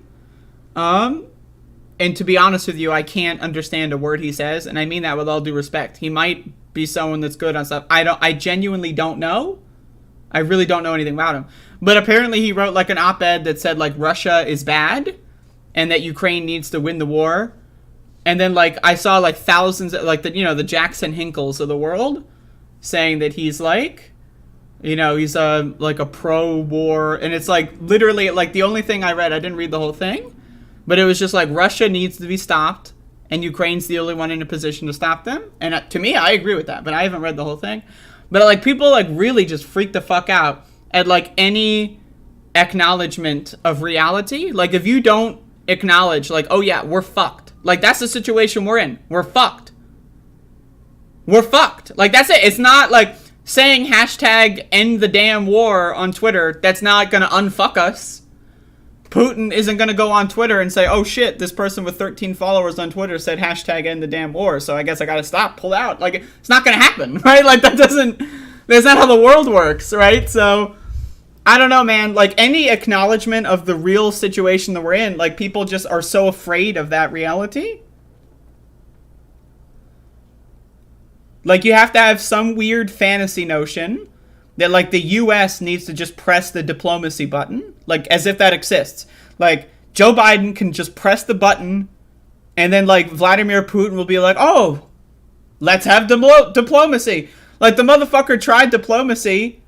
And to be honest with you, I can't understand a word he says, and I mean that with all due respect. He might be someone that's good on stuff. I genuinely don't know. I really don't know anything about him. But apparently he wrote, like, an op-ed that said, like, Russia is bad and that Ukraine needs to win the war. And then, like, I saw, like, thousands, like, the Jackson Hinkles of the world saying that he's, like, you know, he's like a pro-war. And it's, like, literally, like, the only thing I read, I didn't read the whole thing, but it was just, like, Russia needs to be stopped and Ukraine's the only one in a position to stop them. And to me, I agree with that, but I haven't read the whole thing. But, like, people, like, really just freak the fuck out at like any acknowledgement of reality. Like if you don't acknowledge like, oh yeah, we're fucked. Like that's the situation we're in. We're fucked. We're fucked. Like that's it. It's not like saying hashtag end the damn war on Twitter. That's not gonna unfuck us. Putin isn't going to go on Twitter and say, oh shit, this person with 13 followers on Twitter said hashtag end the damn war, so I guess I got to stop, pull out. Like, it's not going to happen, right? Like, that's not how the world works, right? So, I don't know, man. Like, any acknowledgement of the real situation that we're in, like, people just are so afraid of that reality. Like, you have to have some weird fantasy notion that, like, the U.S. needs to just press the diplomacy button. Like, as if that exists. Like, Joe Biden can just press the button, and then, like, Vladimir Putin will be like, oh, let's have diplomacy. Like, the motherfucker tried diplomacy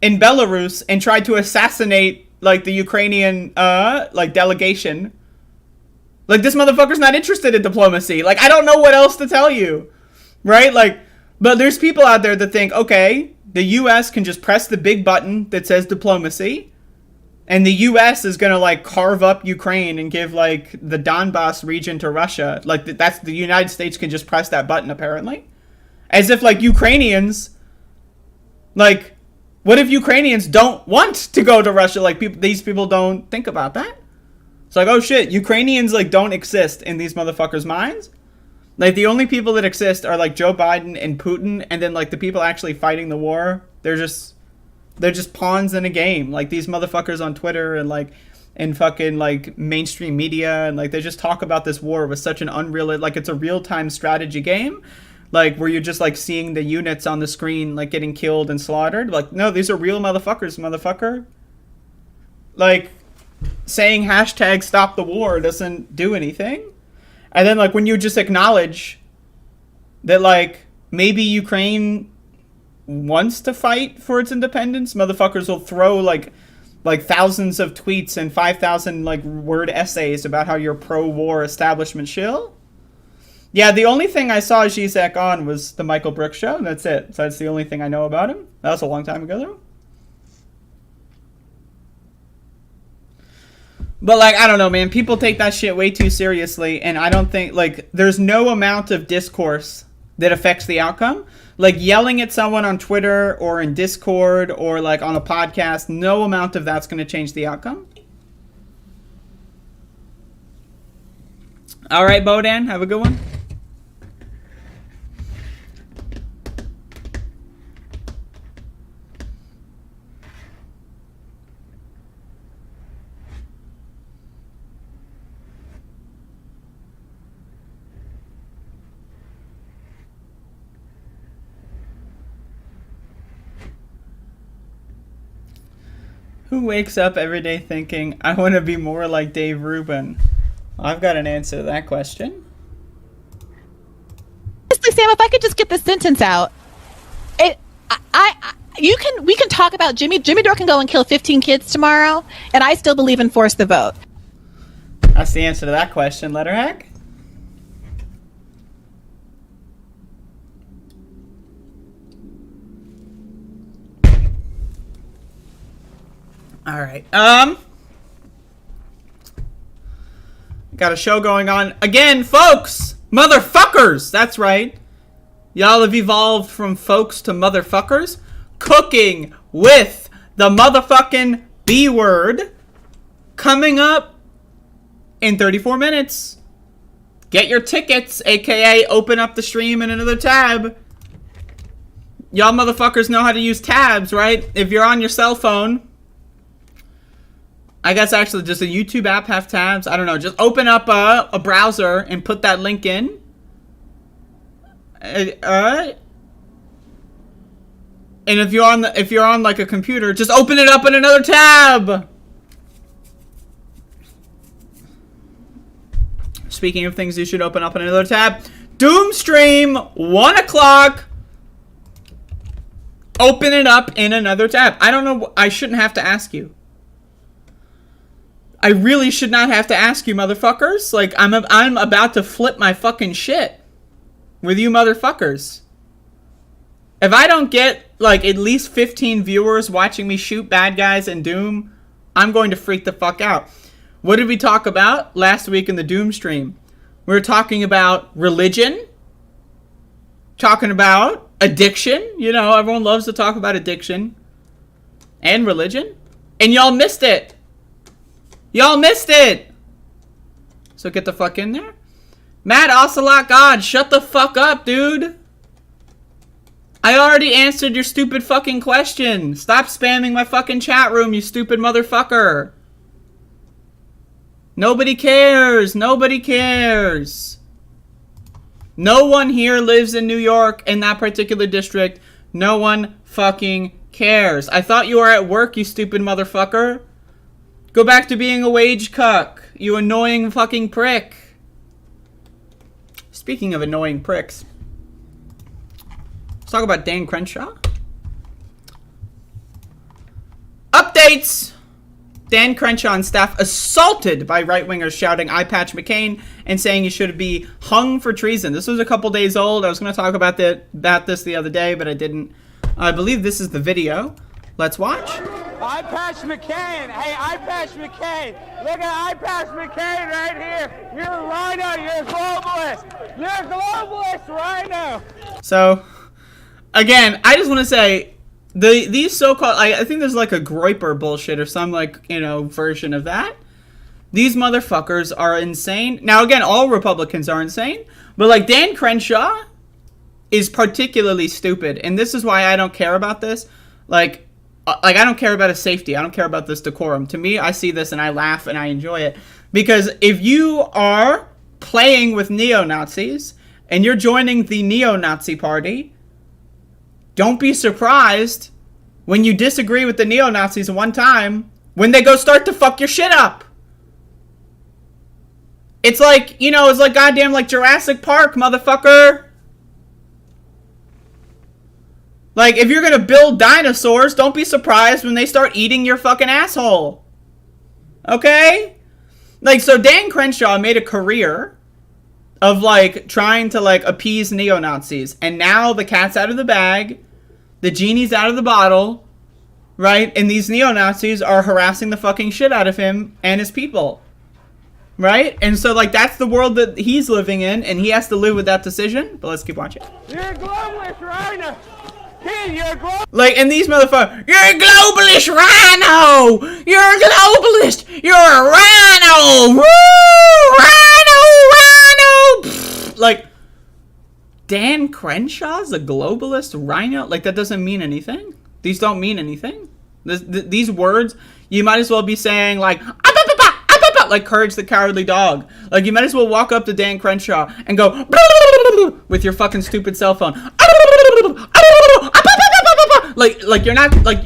in Belarus and tried to assassinate, like, the Ukrainian, like, delegation. Like, this motherfucker's not interested in diplomacy. Like, I don't know what else to tell you. Right? Like, but there's people out there that think, okay, the U.S. can just press the big button that says diplomacy, and the U.S. is going to, like, carve up Ukraine and give, like, the Donbass region to Russia. Like, that's the United States can just press that button, apparently. As if, like, Ukrainians, like, what if Ukrainians don't want to go to Russia? Like, these people don't think about that. It's like, oh, shit, Ukrainians, like, don't exist in these motherfuckers' minds. Like, the only people that exist are, like, Joe Biden and Putin, and then, like, the people actually fighting the war, they're just pawns in a game. Like, these motherfuckers on Twitter and, like, in fucking, like, mainstream media, and, like, they just talk about this war with such an unreal, like, it's a real-time strategy game, like, where you're just, like, seeing the units on the screen, like, getting killed and slaughtered. Like, no, these are real motherfuckers, motherfucker. Like, saying hashtag stop the war doesn't do anything. And then, like, when you just acknowledge that, like, maybe Ukraine wants to fight for its independence, motherfuckers will throw, like thousands of tweets and 5,000, like, word essays about how you're pro-war establishment shill. Yeah, the only thing I saw Zizek on was the Michael Brooks show, and that's it. So that's the only thing I know about him. That was a long time ago, though. But, like, I don't know, man. People take that shit way too seriously, and I don't think, like, there's no amount of discourse that affects the outcome. Like, yelling at someone on Twitter or in Discord or, like, on a podcast, no amount of that's going to change the outcome. All right, Bodan, have a good one. Who wakes up every day thinking, I want to be more like Dave Rubin? I've got an answer to that question. Honestly, Sam, if I could just get this sentence out. We can talk about Jimmy Dore can go and kill 15 kids tomorrow, and I still believe in force the vote. That's the answer to that question, Letterhack. All right. Got a show going on again, folks. Motherfuckers. That's right. Y'all have evolved from folks to motherfuckers. Cooking with the motherfucking B word coming up in 34 minutes. Get your tickets, aka open up the stream in another tab. Y'all motherfuckers know how to use tabs, right? If you're on your cell phone, I guess actually just a YouTube app have tabs. I don't know. Just open up a browser and put that link in. And if you're on like a computer, just open it up in another tab. Speaking of things you should open up in another tab, Doomstream 1 o'clock. Open it up in another tab. I don't know. I shouldn't have to ask you. I really should not have to ask you, motherfuckers. Like, I'm about to flip my fucking shit with you motherfuckers. If I don't get like at least 15 viewers watching me shoot bad guys in Doom, I'm going to freak the fuck out. What did we talk about last week in the Doom stream? We were talking about religion, talking about addiction. You know, everyone loves to talk about addiction and religion. And y'all missed it. Y'all missed it. So get the fuck in there. Matt Ocelot God, shut the fuck up, dude. I already answered your stupid fucking question. Stop spamming my fucking chat room, you stupid motherfucker. Nobody cares. Nobody cares. No one here lives in New York in that particular district. No one fucking cares. I thought you were at work, you stupid motherfucker. Go back to being a wage cuck, you annoying fucking prick. Speaking of annoying pricks, let's talk about Dan Crenshaw. Updates! Dan Crenshaw and staff assaulted by right-wingers shouting "I Patch McCain" and saying he should be hung for treason. This was a couple days old. I was going to talk about this the other day, but I didn't. I believe this is the video. Let's watch. I Patch McCain. Hey, I Patch McCain. Look at I Patch McCain right here. You're a rhino. You're a globalist. You're a globalist rhino. So, again, I just want to say, these so-called, I think there's like a Groiper bullshit or some like, you know, version of that. These motherfuckers are insane. Now, again, all Republicans are insane, but like Dan Crenshaw is particularly stupid, and this is why I don't care about this. Like I don't care about his safety. I don't care about this decorum. To me, I see this and I laugh and I enjoy it. Because if you are playing with neo-Nazis and you're joining the neo-Nazi party, don't be surprised when you disagree with the neo-Nazis one time when they go start to fuck your shit up. It's like, you know, it's like goddamn like Jurassic Park, motherfucker. Like, if you're gonna build dinosaurs, don't be surprised when they start eating your fucking asshole. Okay? Like, so Dan Crenshaw made a career of, like, trying to, like, appease neo-Nazis. And now the cat's out of the bag. The genie's out of the bottle. Right? And these neo-Nazis are harassing the fucking shit out of him and his people. Right? And so, like, that's the world that he's living in. And he has to live with that decision. But let's keep watching. You're a globalist rhino. Kid, you're a like, and these motherfuckers, you're a globalist rhino! You're a globalist! You're a rhino! Woo! Rhino! Pfft. Like, Dan Crenshaw's a globalist rhino? Like, that doesn't mean anything. These don't mean anything. These words, you might as well be saying, like, like Courage the Cowardly Dog. Like, you might as well walk up to Dan Crenshaw and go, with your fucking stupid cell phone. Like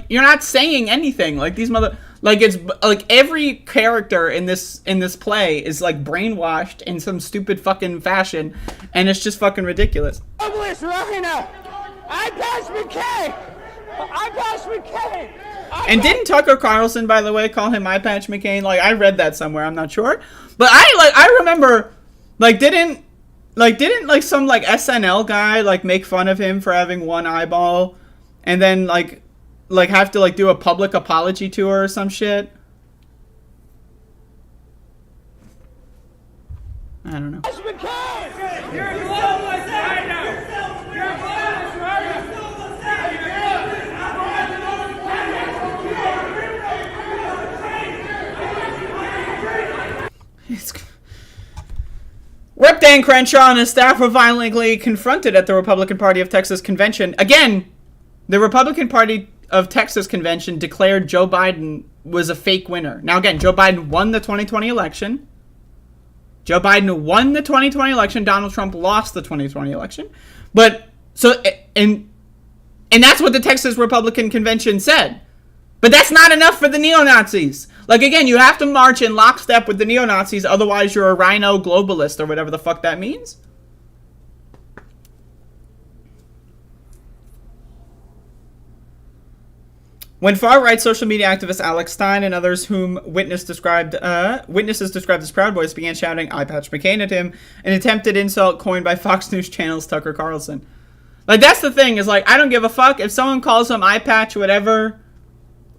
you're not saying anything. Like these it's like every character in this play is like brainwashed in some stupid fucking fashion, and it's just fucking ridiculous. Globalist rhino. I Patch McCain. I Patch McCain. And didn't Tucker Carlson, by the way, call him I Patch McCain? Like, I read that somewhere, I'm not sure. But I remember, like, didn't some, like, SNL guy, like, make fun of him for having one eyeball and then, like have to, like, do a public apology tour or some shit? I don't know. Patch McCain. You're a globalist rhino. You're a globalist rhino. Rep. Dan Crenshaw and his staff were violently confronted at the Republican Party of Texas convention. Again, the Republican Party of Texas convention declared Joe Biden was a fake winner. Now again, Joe Biden won the 2020 election. Joe Biden won the 2020 election. Donald Trump lost the 2020 election. But, so, and that's what the Texas Republican convention said. But that's not enough for the neo-Nazis. Like, again, you have to march in lockstep with the neo-Nazis, otherwise you're a rhino globalist or whatever the fuck that means. When far-right social media activist Alex Stein and others whom witnesses described as Proud Boys began shouting "I Patch McCain" at him, an attempted insult coined by Fox News Channel's Tucker Carlson. Like, that's the thing, is like, I don't give a fuck if someone calls him eye patch, whatever.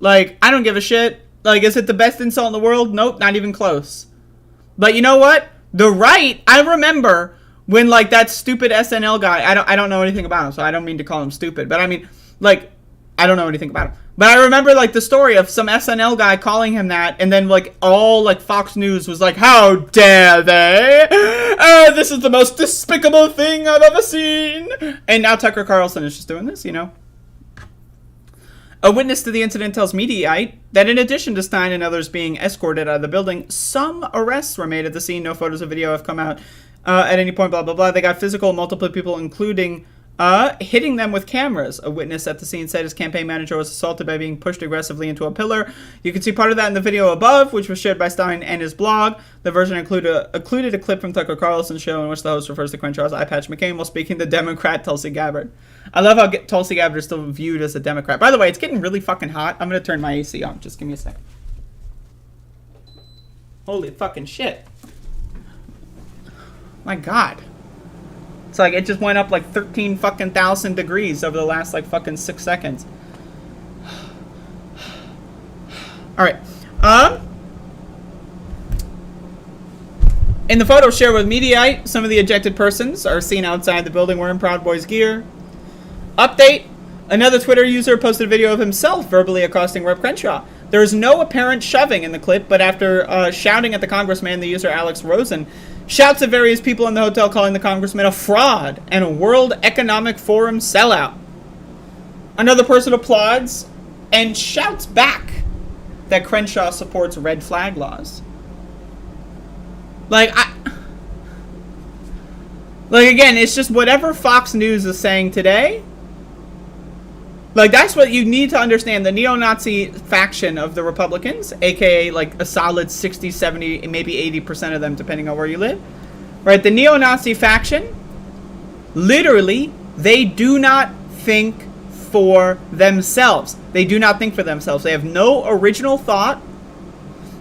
Like, I don't give a shit. Like, is it the best insult in the world? Nope, not even close. But you know what? The right, I remember when, like, that stupid SNL guy, I don't know anything about him, so I don't mean to call him stupid, but I mean, like, I don't know anything about him. But I remember, like, the story of some SNL guy calling him that, and then, like, all, like, Fox News was like, how dare they? This is the most despicable thing I've ever seen. And now Tucker Carlson is just doing this, you know? A witness to the incident tells Mediaite that in addition to Stein and others being escorted out of the building, some arrests were made at the scene. No photos or video have come out at any point, blah, blah, blah. They got physical, multiple people, including hitting them with cameras. A witness at the scene said his campaign manager was assaulted by being pushed aggressively into a pillar. You can see part of that in the video above, which was shared by Stein and his blog. The version included a clip from Tucker Carlson's show in which the host refers to Crenshaw's eye patch McCain while speaking to Democrat Tulsi Gabbard. I love how Tulsi Gabbard is still viewed as a Democrat. By the way, it's getting really fucking hot. I'm going to turn my AC on. Just give me a second. Holy fucking shit. My God. It's like it just went up like 13 fucking thousand degrees over the last like fucking 6 seconds. Alright. In the photo shared with Mediaite, some of the ejected persons are seen outside the building wearing Proud Boys gear. Update. Another Twitter user posted a video of himself verbally accosting Rep. Crenshaw. There is no apparent shoving in the clip, but after shouting at the congressman, the user Alex Rosen shouts at various people in the hotel, calling the congressman a fraud and a World Economic Forum sellout. Another person applauds and shouts back that Crenshaw supports red flag laws. Like, again, it's just whatever Fox News is saying today. Like, that's what you need to understand. The neo-Nazi faction of the Republicans, aka like a solid 60, 70, maybe 80% of them, depending on where you live. Right? The neo-Nazi faction, literally, they do not think for themselves. They do not think for themselves. They have no original thought.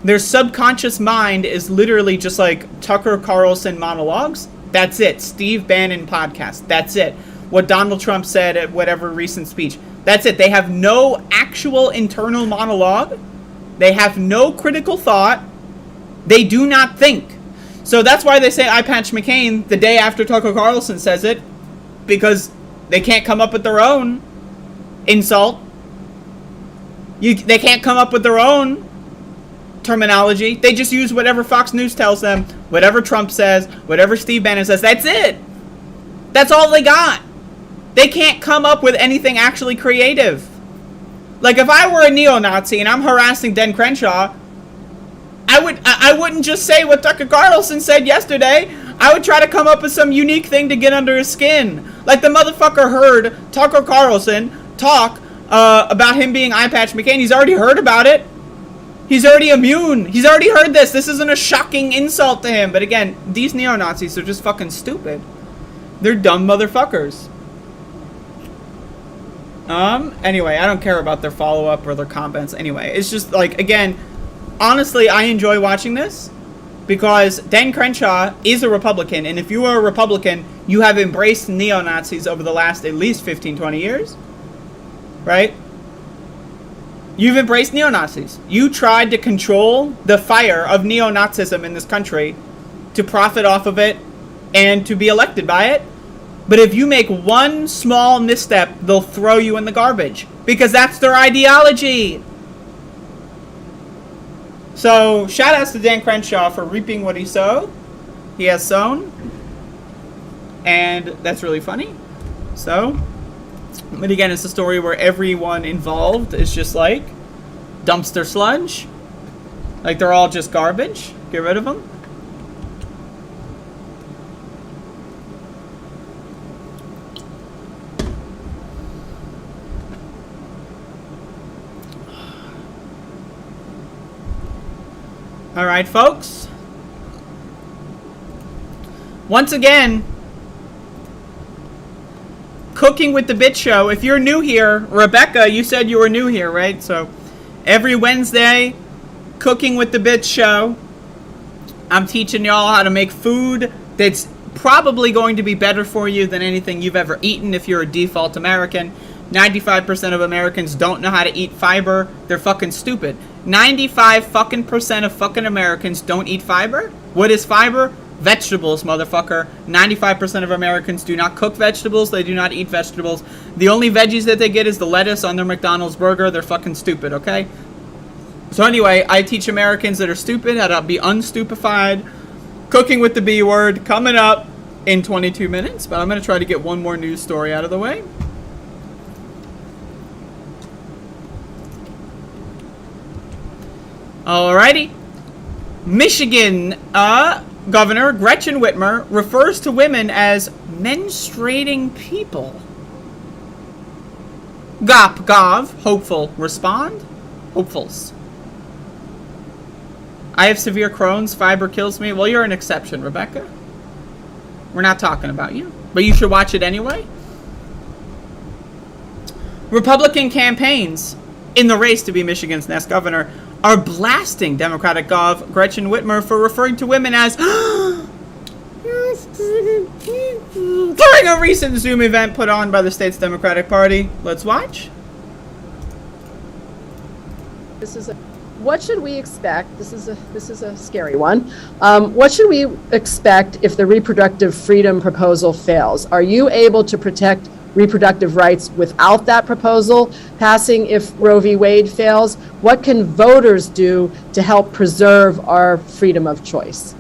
Their subconscious mind is literally just like Tucker Carlson monologues. That's it. Steve Bannon podcast. That's it. What Donald Trump said at whatever recent speech. That's it. They have no actual internal monologue. They have no critical thought. They do not think. So that's why they say eye patch McCain the day after Tucker Carlson says it, because they can't come up with their own insult. They can't come up with their own terminology. They just use whatever Fox News tells them, whatever Trump says, whatever Steve Bannon says. That's it. That's all they got. They can't come up with anything actually creative. Like, if I were a neo-Nazi and I'm harassing Den Crenshaw, I wouldn't just say what Tucker Carlson said yesterday. I would try to come up with some unique thing to get under his skin. Like, the motherfucker heard Tucker Carlson talk about him being eye patch McCain. He's already heard about it. He's already immune. He's already heard this. This isn't a shocking insult to him. But again, these neo-Nazis are just fucking stupid. They're dumb motherfuckers. Anyway, I don't care about their follow-up or their comments. Anyway, it's just like, again, honestly, I enjoy watching this because Dan Crenshaw is a Republican, and if you are a Republican, you have embraced neo-Nazis over the last at least 15, 20 years, right? You've embraced neo-Nazis. You tried to control the fire of neo-Nazism in this country to profit off of it and to be elected by it. But if you make one small misstep, they'll throw you in the garbage. Because that's their ideology. So, shout outs to Dan Crenshaw for reaping what he sowed. He has sown. And that's really funny. So, but again, it's a story where everyone involved is just like dumpster sludge. Like they're all just garbage. Get rid of them. All right, folks. Once again, Cooking with the Bit Show. If you're new here, Rebecca, you said you were new here, right? So every Wednesday, Cooking with the Bit Show. I'm teaching y'all how to make food that's probably going to be better for you than anything you've ever eaten if you're a default American. 95% of Americans don't know how to eat fiber. They're fucking stupid. 95% of fucking Americans don't eat fiber. What is fiber? Vegetables, motherfucker. 95% of Americans do not cook vegetables. They do not eat vegetables. The only veggies that they get is the lettuce on their McDonald's burger. They're fucking stupid, okay? So anyway, I teach Americans that are stupid how to be unstupefied. Cooking with the B word coming up in 22 minutes. But I'm going to try to get one more news story out of the way. Alrighty. Michigan Governor Gretchen Whitmer refers to women as menstruating people. Gov, hopeful, respond. Hopefuls. I have severe Crohn's, fiber kills me. Well, you're an exception, Rebecca. We're not talking about you, but you should watch it anyway. Republican campaigns in the race to be Michigan's next governor are blasting Democratic Gov Gretchen Whitmer for referring to women as during a recent Zoom event put on by the state's Democratic Party. Let's watch. What should we expect? This is a scary one. What should we expect if the reproductive freedom proposal fails? Are you able to protect reproductive rights without that proposal passing if Roe v. Wade fails? What can voters do to help preserve our freedom of choice?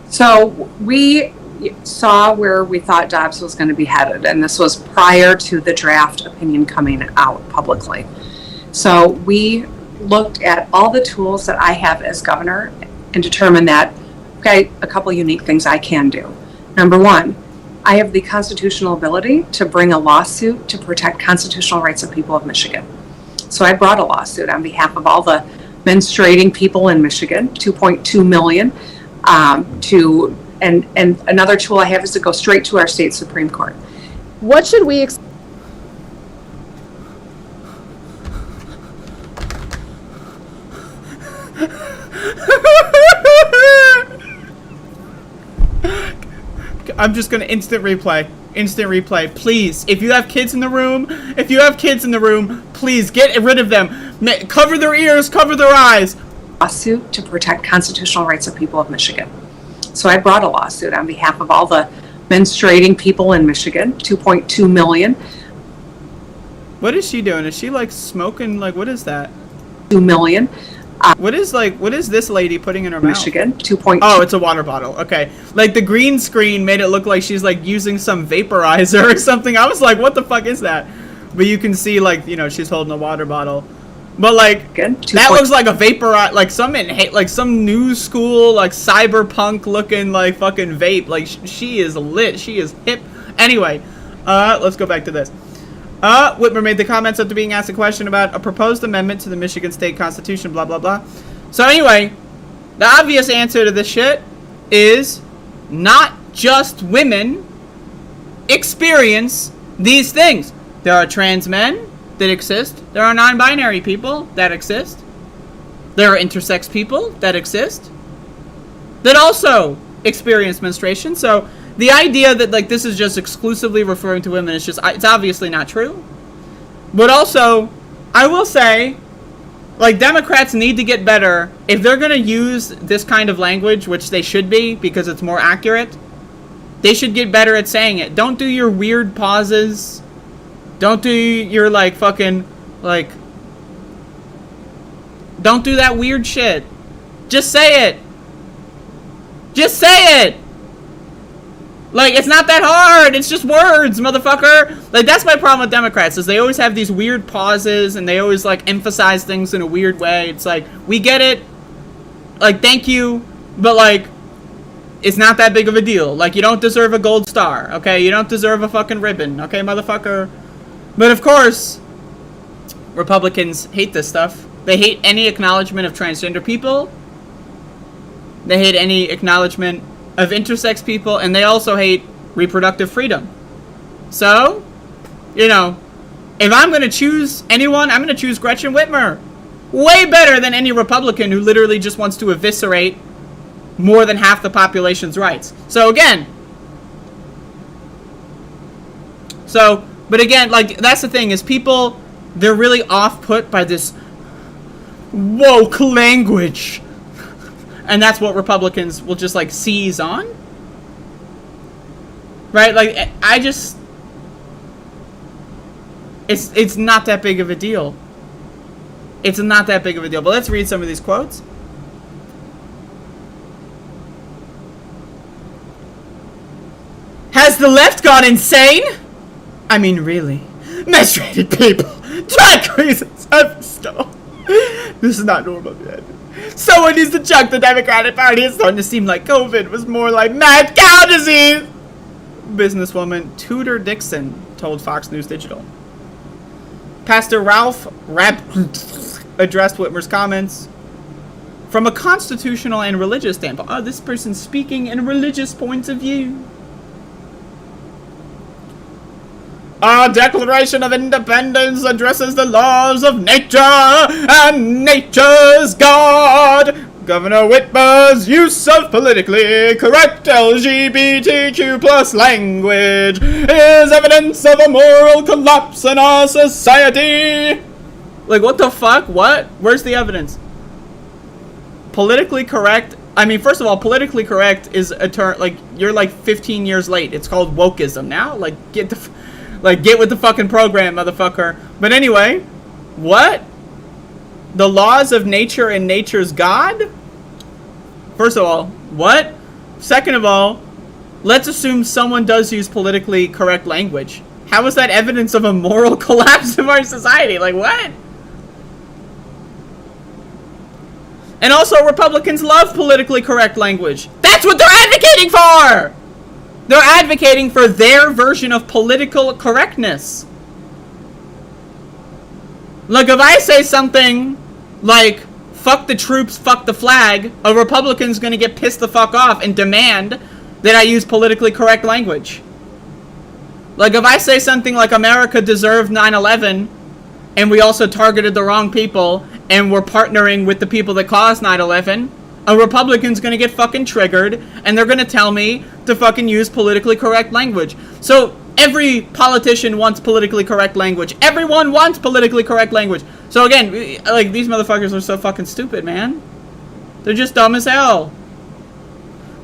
So we saw where we thought Dobbs was going to be headed, and this was prior to the draft opinion coming out publicly. So we looked at all the tools that I have as governor and determined that, okay, a couple unique things I can do. Number one, I have the constitutional ability to bring a lawsuit to protect constitutional rights of people of Michigan. So I brought a lawsuit on behalf of all the menstruating people in Michigan, 2.2 million, and another tool I have is to go straight to our state Supreme Court. What should we expect? I'm just gonna instant replay. Please, if you have kids in the room, please get rid of them. Cover their ears, cover their eyes. Lawsuit to protect constitutional rights of people of Michigan. So I brought a lawsuit on behalf of all the menstruating people in Michigan, 2.2 million. What is she doing? Is she like smoking? Like, what is that? 2 million. What is this lady putting in her Michigan, mouth? 2.2. Oh, it's a water bottle. Okay. Like the green screen made it look like she's like using some vaporizer or something. I was like, what the fuck is that? But you can see like, you know, she's holding a water bottle. But like that looks like a vaporizer, like some new school like cyberpunk looking like fucking vape. Like she is lit. She is hip. Anyway, let's go back to this. Whitmer made the comments after being asked a question about a proposed amendment to the Michigan State Constitution, blah, blah, blah. So anyway, the obvious answer to this shit is not just women experience these things. There are trans men that exist. There are non-binary people that exist. There are intersex people that exist that also experience menstruation. So the idea that like this is just exclusively referring to women is just, it's obviously not true. But also, I will say, like Democrats need to get better. If they're going to use this kind of language, which they should be because it's more accurate, they should get better at saying it. Don't do your weird pauses. Don't do your like fucking, like, don't do that weird shit. Just say it. Just say it. Like, it's not that hard. It's just words, motherfucker. Like, that's my problem with Democrats, is they always have these weird pauses, and they always, like, emphasize things in a weird way. It's like, we get it. Like, thank you. But, like, it's not that big of a deal. Like, you don't deserve a gold star, okay? You don't deserve a fucking ribbon, okay, motherfucker? But, of course, Republicans hate this stuff. They hate any acknowledgement of transgender people. They hate any acknowledgement of intersex people, and they also hate reproductive freedom. So, you know, if I'm going to choose anyone, I'm going to choose Gretchen Whitmer. Way better than any Republican who literally just wants to eviscerate more than half the population's rights. So again, So, but again, like, that's the thing, is people, they're really off-put by this woke language. And that's what Republicans will just, like, seize on. Right? Like, I just... It's not that big of a deal. It's not that big of a deal. But let's read some of these quotes. Has the left gone insane? I mean, really. Menstruated people. Drag queens and stuff. This is not normal, man. Someone needs to chuck the Democratic Party. It's starting to seem like COVID was more like mad cow disease. Businesswoman Tudor Dixon told Fox News Digital. Pastor Ralph addressed Whitmer's comments from a constitutional and religious standpoint. Oh, this person's speaking in religious points of view. Our Declaration of Independence addresses the laws of nature and nature's God. Governor Whitmer's use of politically correct LGBTQ plus language is evidence of a moral collapse in our society. Like, what the fuck? What? Where's the evidence? Politically correct. I mean, first of all, politically correct is a term, like, you're like 15 years late. It's called wokeism now. Like, get with the fucking program, motherfucker. But anyway, what? The laws of nature and nature's God? First of all, what? Second of all, let's assume someone does use politically correct language. How is that evidence of a moral collapse of our society? Like, what? And also, Republicans love politically correct language. That's what they're advocating for! They're advocating for their version of political correctness. Like, if I say something like, fuck the troops, fuck the flag, a Republican's gonna get pissed the fuck off and demand that I use politically correct language. Like, if I say something like America deserved 9/11, and we also targeted the wrong people, and we're partnering with the people that caused 9/11, a Republican's gonna get fucking triggered, and they're gonna tell me to fucking use politically correct language. So, every politician wants politically correct language. Everyone wants politically correct language. So again, like, these motherfuckers are so fucking stupid, man. They're just dumb as hell.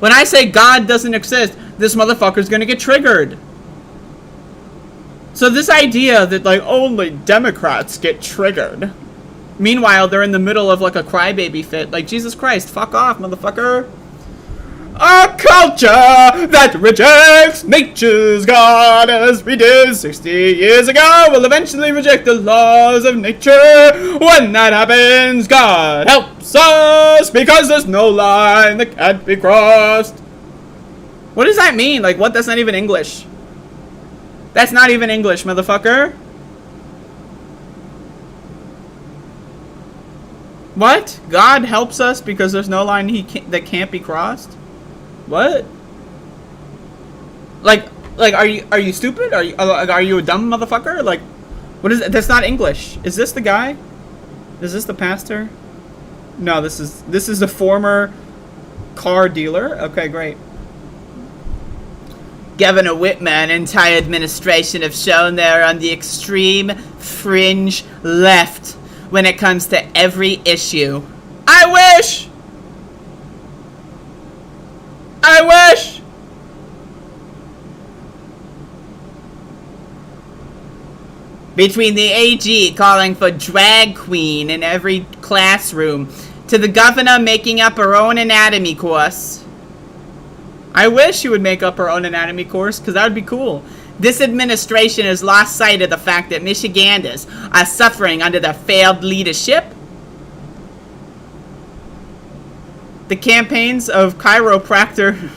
When I say God doesn't exist, this motherfucker's gonna get triggered. So this idea that, like, only Democrats get triggered. Meanwhile, they're in the middle of, like, a crybaby fit. Like, Jesus Christ, fuck off, motherfucker. A culture that rejects nature's God, as we did 60 years ago, will eventually reject the laws of nature. When that happens, God helps us, because there's no line that can't be crossed. What does that mean? Like, what? That's not even English. That's not even English, motherfucker. What? God helps us because there's no line that can't be crossed? What? Like, are you stupid? Are you a dumb motherfucker? Like, what is it? That's not English. Is this the guy? Is this the pastor? No, this is the former car dealer. Okay, great. Governor Whitmer and entire administration have shown they're on the extreme fringe left when it comes to every issue. I wish! Between the AG calling for drag queen in every classroom, to the governor making up her own anatomy course. I wish she would make up her own anatomy course, because that would be cool. This administration has lost sight of the fact that Michiganders are suffering under the failed leadership. The campaigns of chiropractor.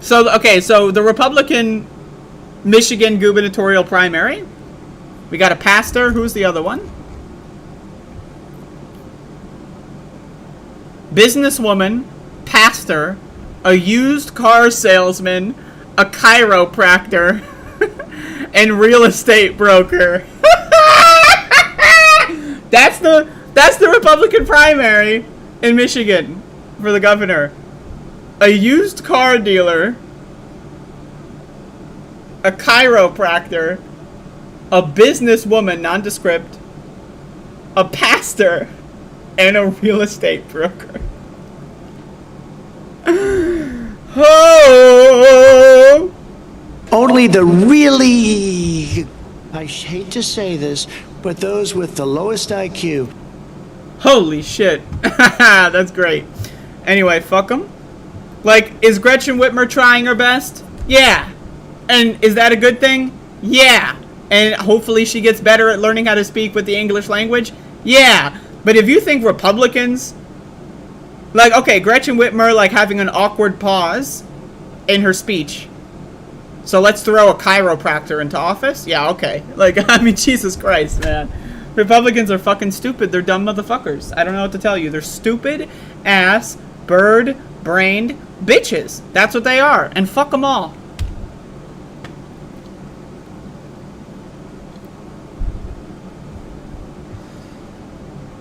So the Republican Michigan gubernatorial primary. We got a pastor. Who's the other one? Businesswoman, pastor, a used car salesman, a chiropractor, and real estate broker. That's the Republican primary in Michigan for the governor. A used car dealer, a chiropractor, a businesswoman, nondescript, a pastor, and a real estate broker. Oh! Only the really, I hate to say this, but those with the lowest IQ. Holy shit. That's great. Anyway, fuck them. Like, is Gretchen Whitmer trying her best? Yeah. And is that a good thing? Yeah. And hopefully she gets better at learning how to speak with the English language? Yeah. But if you think Republicans, like, okay, Gretchen Whitmer, like, having an awkward pause in her speech. So let's throw a chiropractor into office? Yeah, okay. Like, I mean, Jesus Christ, man. Republicans are fucking stupid. They're dumb motherfuckers. I don't know what to tell you. They're stupid ass, bird-brained bitches. That's what they are. And fuck them all.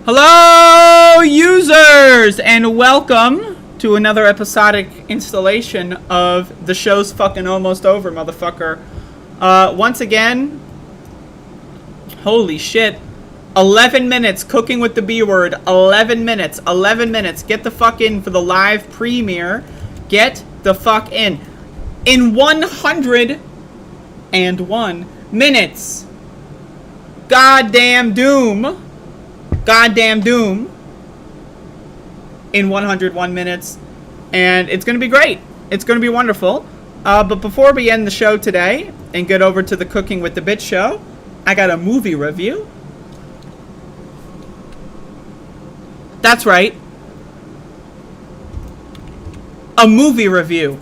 Hello, users, and welcome to another episodic installation of The Show's Fucking Almost Over, motherfucker. Once again, holy shit, 11 minutes cooking with the B word. 11 minutes. Get the fuck in for the live premiere. Get the fuck in. In 101 minutes. Goddamn doom. In 101 minutes. And it's going to be great. It's going to be wonderful. But before we end the show today and get over to the Cooking with the Bitch show, I got a movie review. That's right. A movie review.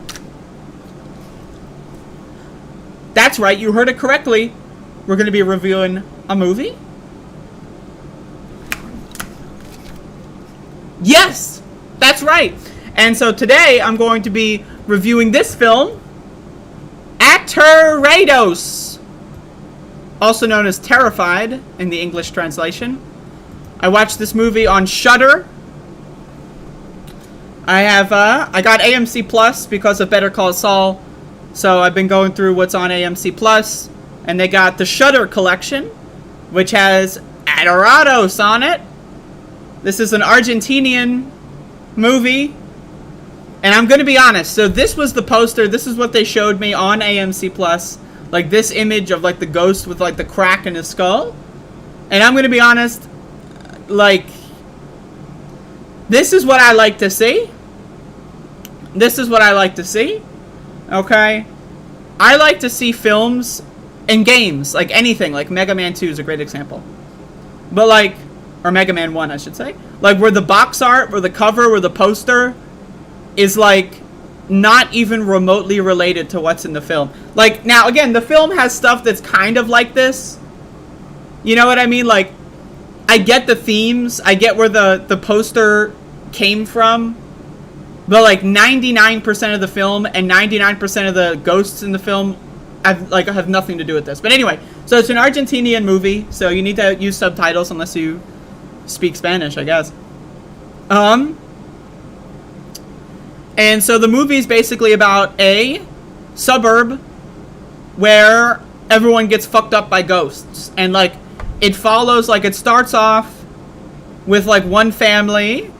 That's right, you heard it correctly. We're going to be reviewing a movie. Yes, that's right. And so today I'm going to be reviewing this film, Aterrados, also known as Terrified in the English translation. I watched this movie on Shudder. I got AMC Plus because of Better Call Saul, so I've been going through what's on AMC Plus, and they got the Shudder collection, which has Aterrados on it. This is an Argentinian movie, and I'm going to be honest, so this was the poster, this is what they showed me on AMC Plus, like this image of like the ghost with like the crack in his skull, and I'm going to be honest, like, this is what I like to see. Okay? I like to see films and games, like anything, like Mega Man 2 is a great example. But like, or Mega Man 1, I should say. Like, where the box art, or the cover, or the poster is like not even remotely related to what's in the film. Like, now, again, the film has stuff that's kind of like this. You know what I mean? Like, I get the themes, I get where the poster came from, but like 99% of the film and 99% of the ghosts in the film have nothing to do with this. But anyway, so it's an Argentinian movie, so you need to use subtitles unless you speak Spanish, I guess. And so the movie is basically about a suburb where everyone gets fucked up by ghosts, and like, it follows, like, it starts off with, like, one family.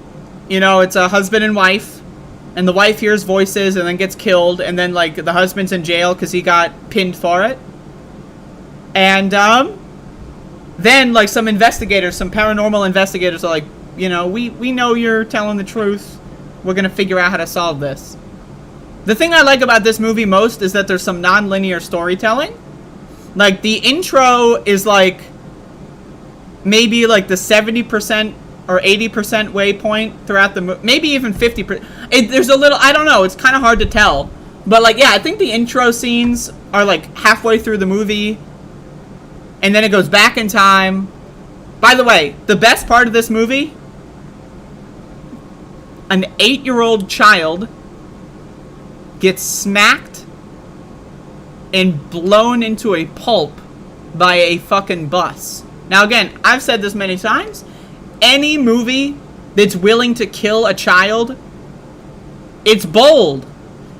You know, it's a husband and wife. And the wife hears voices and then gets killed. And then, like, the husband's in jail because he got pinned for it. And, then, like, some paranormal investigators are like, you know, we know you're telling the truth. We're going to figure out how to solve this. The thing I like about this movie most is that there's some non-linear storytelling. Like, the intro is, like, maybe like the 70% or 80% waypoint throughout the movie, maybe even 50%. There's a little, I don't know, it's kind of hard to tell. But like, yeah, I think the intro scenes are like halfway through the movie, and then it goes back in time. By the way, the best part of this movie, an 8-year-old child gets smacked and blown into a pulp by a fucking bus. Now, again, I've said this many times. Any movie that's willing to kill a child, it's bold.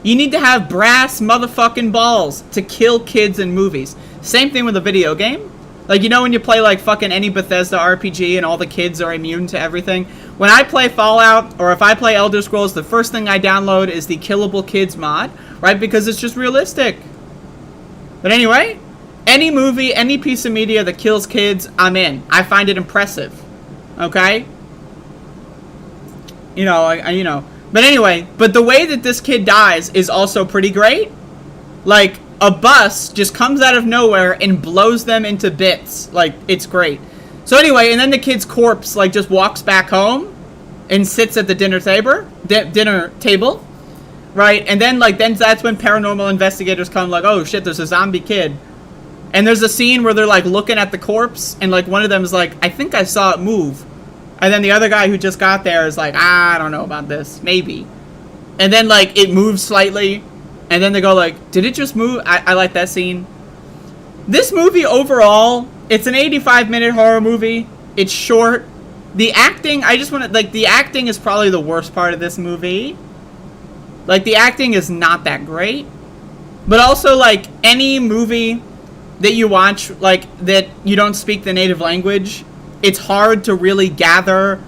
You need to have brass motherfucking balls to kill kids in movies. Same thing with a video game. Like, you know when you play, like, fucking any Bethesda RPG and all the kids are immune to everything? When I play Fallout, or if I play Elder Scrolls, the first thing I download is the Killable Kids mod, right? Because it's just realistic. But anyway, any movie, any piece of media that kills kids, I'm in. I find it impressive. Okay? You know. But anyway, but the way that this kid dies is also pretty great. Like, a bus just comes out of nowhere and blows them into bits. Like, it's great. So anyway, and then the kid's corpse, like, just walks back home and sits at the dinner table, right? And then, like, then that's when paranormal investigators come, like, oh shit, there's a zombie kid. And there's a scene where they're, like, looking at the corpse, and, like, one of them is like, I think I saw it move. And then the other guy who just got there is like, I don't know about this, maybe. And then, like, it moves slightly. And then they go like, did it just move? I like that scene. This movie overall, it's an 85-minute horror movie. It's short. The acting, I just want to, like, the acting is probably the worst part of this movie. Like, the acting is not that great. But also, like, any movie that you watch, like, that you don't speak the native language, it's hard to really gather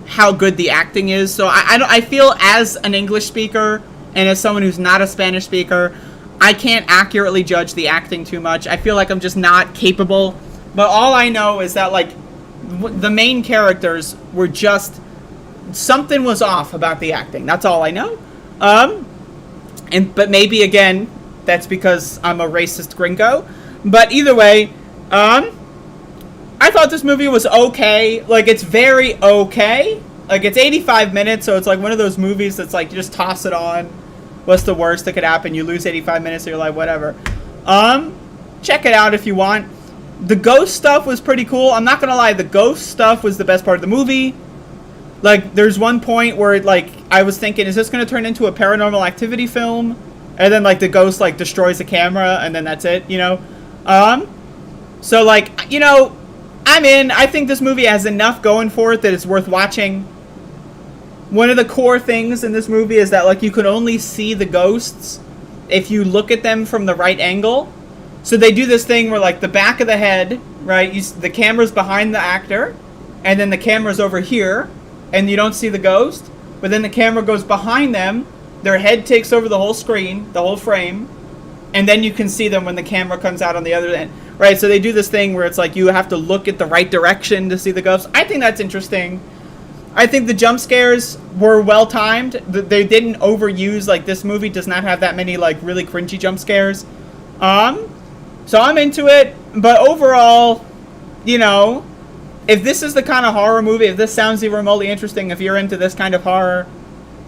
how good the acting is. So I feel as an English speaker, and as someone who's not a Spanish speaker, I can't accurately judge the acting too much. I feel like I'm just not capable. But all I know is that, like, the main characters were just... something was off about the acting. That's all I know. But maybe, again, that's because I'm a racist gringo. But either way, I thought this movie was okay. Like, it's very okay. Like, it's 85 minutes, so it's like one of those movies that's like, you just toss it on. What's the worst that could happen? You lose 85 minutes, so you're like, whatever. Check it out if you want. The ghost stuff was pretty cool. I'm not gonna lie, the ghost stuff was the best part of the movie. Like, there's one point where, like, I was thinking, is this gonna turn into a Paranormal Activity film? And then, like, the ghost, like, destroys the camera, and then that's it, you know? So, like, you know, I'm in. I think this movie has enough going for it that it's worth watching. One of the core things in this movie is that, like, you can only see the ghosts if you look at them from the right angle. So they do this thing where, like, the back of the head, right, the camera's behind the actor, and then the camera's over here, and you don't see the ghost, but then the camera goes behind them, their head takes over the whole screen, the whole frame, and then you can see them when the camera comes out on the other end. Right, so they do this thing where it's like you have to look at the right direction to see the ghosts. I think that's interesting. I think the jump scares were well timed. They didn't overuse, like, this movie does not have that many, like, really cringy jump scares. So I'm into it, but overall, you know, if this is the kind of horror movie, if this sounds even remotely interesting, if you're into this kind of horror,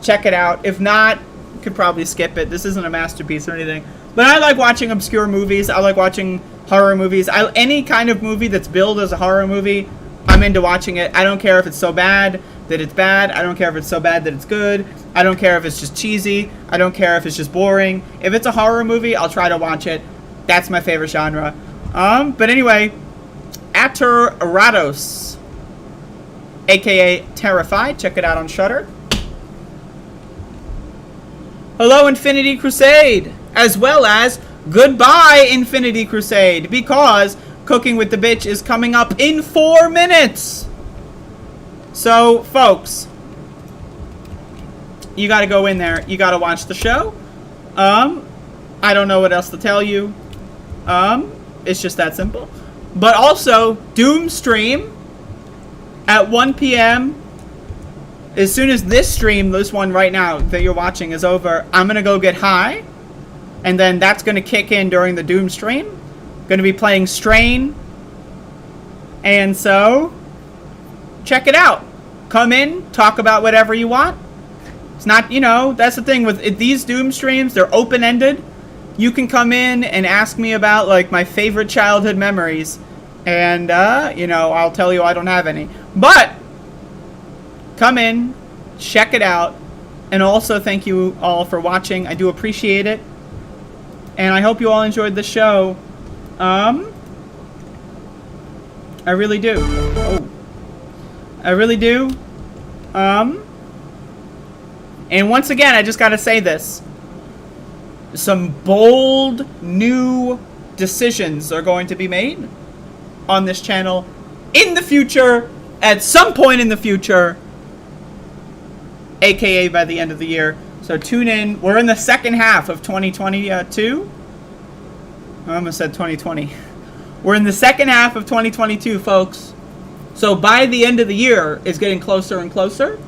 check it out. If not, you could probably skip it. This isn't a masterpiece or anything. But I like watching obscure movies. I like watching horror movies. Any kind of movie that's billed as a horror movie, I'm into watching it. I don't care if it's so bad that it's bad. I don't care if it's so bad that it's good. I don't care if it's just cheesy. I don't care if it's just boring. If it's a horror movie, I'll try to watch it. That's my favorite genre. But anyway, Aterrados, aka Terrified. Check it out on Shudder. Hello, Infinity Crusade, as well as Goodbye, Infinity Crusade, because Cooking with the Bitch is coming up in 4 minutes. So, folks, you gotta go in there. You gotta watch the show. I don't know what else to tell you. It's just that simple. But also, Doom stream at 1 p.m. As soon as this stream, this one right now that you're watching is over, I'm gonna go get high. And then that's going to kick in during the Doom stream. Going to be playing Strain. And so, check it out. Come in, talk about whatever you want. It's not, you know, that's the thing with these Doom streams, they're open-ended. You can come in and ask me about, like, my favorite childhood memories. And, you know, I'll tell you I don't have any. But, come in, check it out. And also, thank you all for watching. I do appreciate it. And I hope you all enjoyed the show. I really do. Oh. I really do. And once again, I just gotta say this. some bold new decisions are going to be made on this channel in the future, at some point in the future, aka by the end of the year. So tune in. We're in the second half of 2022. I almost said 2020. We're in the second half of 2022, folks. So by the end of the year, it's getting closer and closer.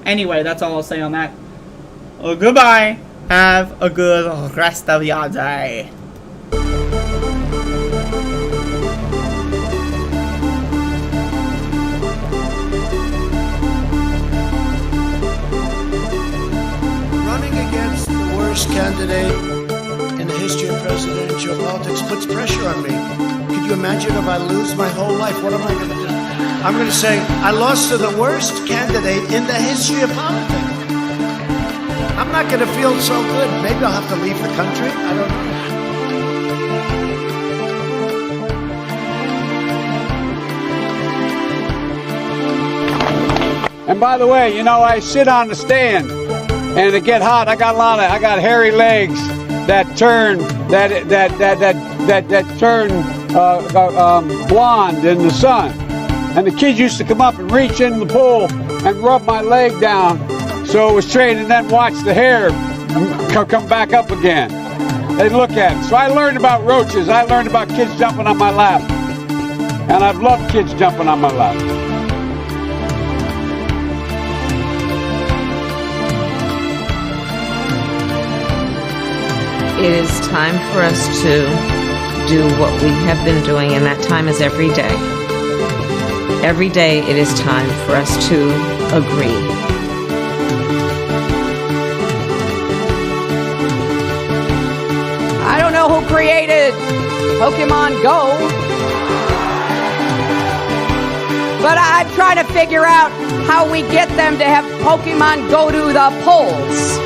Anyway, that's all I'll say on that. Well, goodbye. Have a good rest of your day. Running against the worst candidate in the history of presidential politics puts pressure on me. Could you imagine if I lose my whole life? What am I going to do? I'm going to say, I lost to the worst candidate in the history of politics. I'm not going to feel so good. Maybe I'll have to leave the country. I don't know. And by the way, you know, I sit on the stand and it get hot. I got hairy legs that turn blonde in the sun. And the kids used to come up and reach in the pool and rub my leg down so it was straight, and then watch the hair come back up again. They'd look at it. So I learned about roaches. I learned about kids jumping on my lap. And I've loved kids jumping on my lap. It is time for us to do what we have been doing, and that time is every day. Every day it is time for us to agree. I don't know who created Pokemon Go, but I'm trying to figure out how we get them to have Pokemon go to the polls.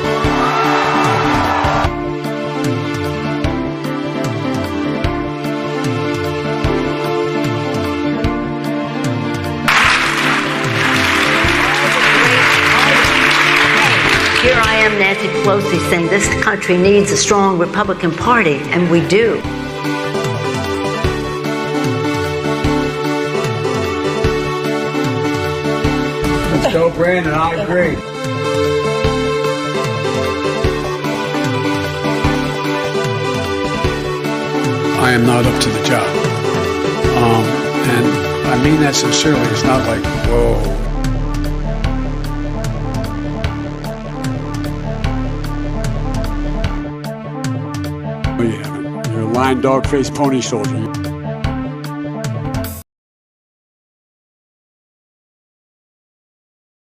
Here I am, Nancy Pelosi, saying this country needs a strong Republican Party, and we do. Let's go, Brandon. I agree. I am not up to the job. And I mean that sincerely. It's not like, whoa. Oh, yeah, you're a lying dog-faced pony soldier.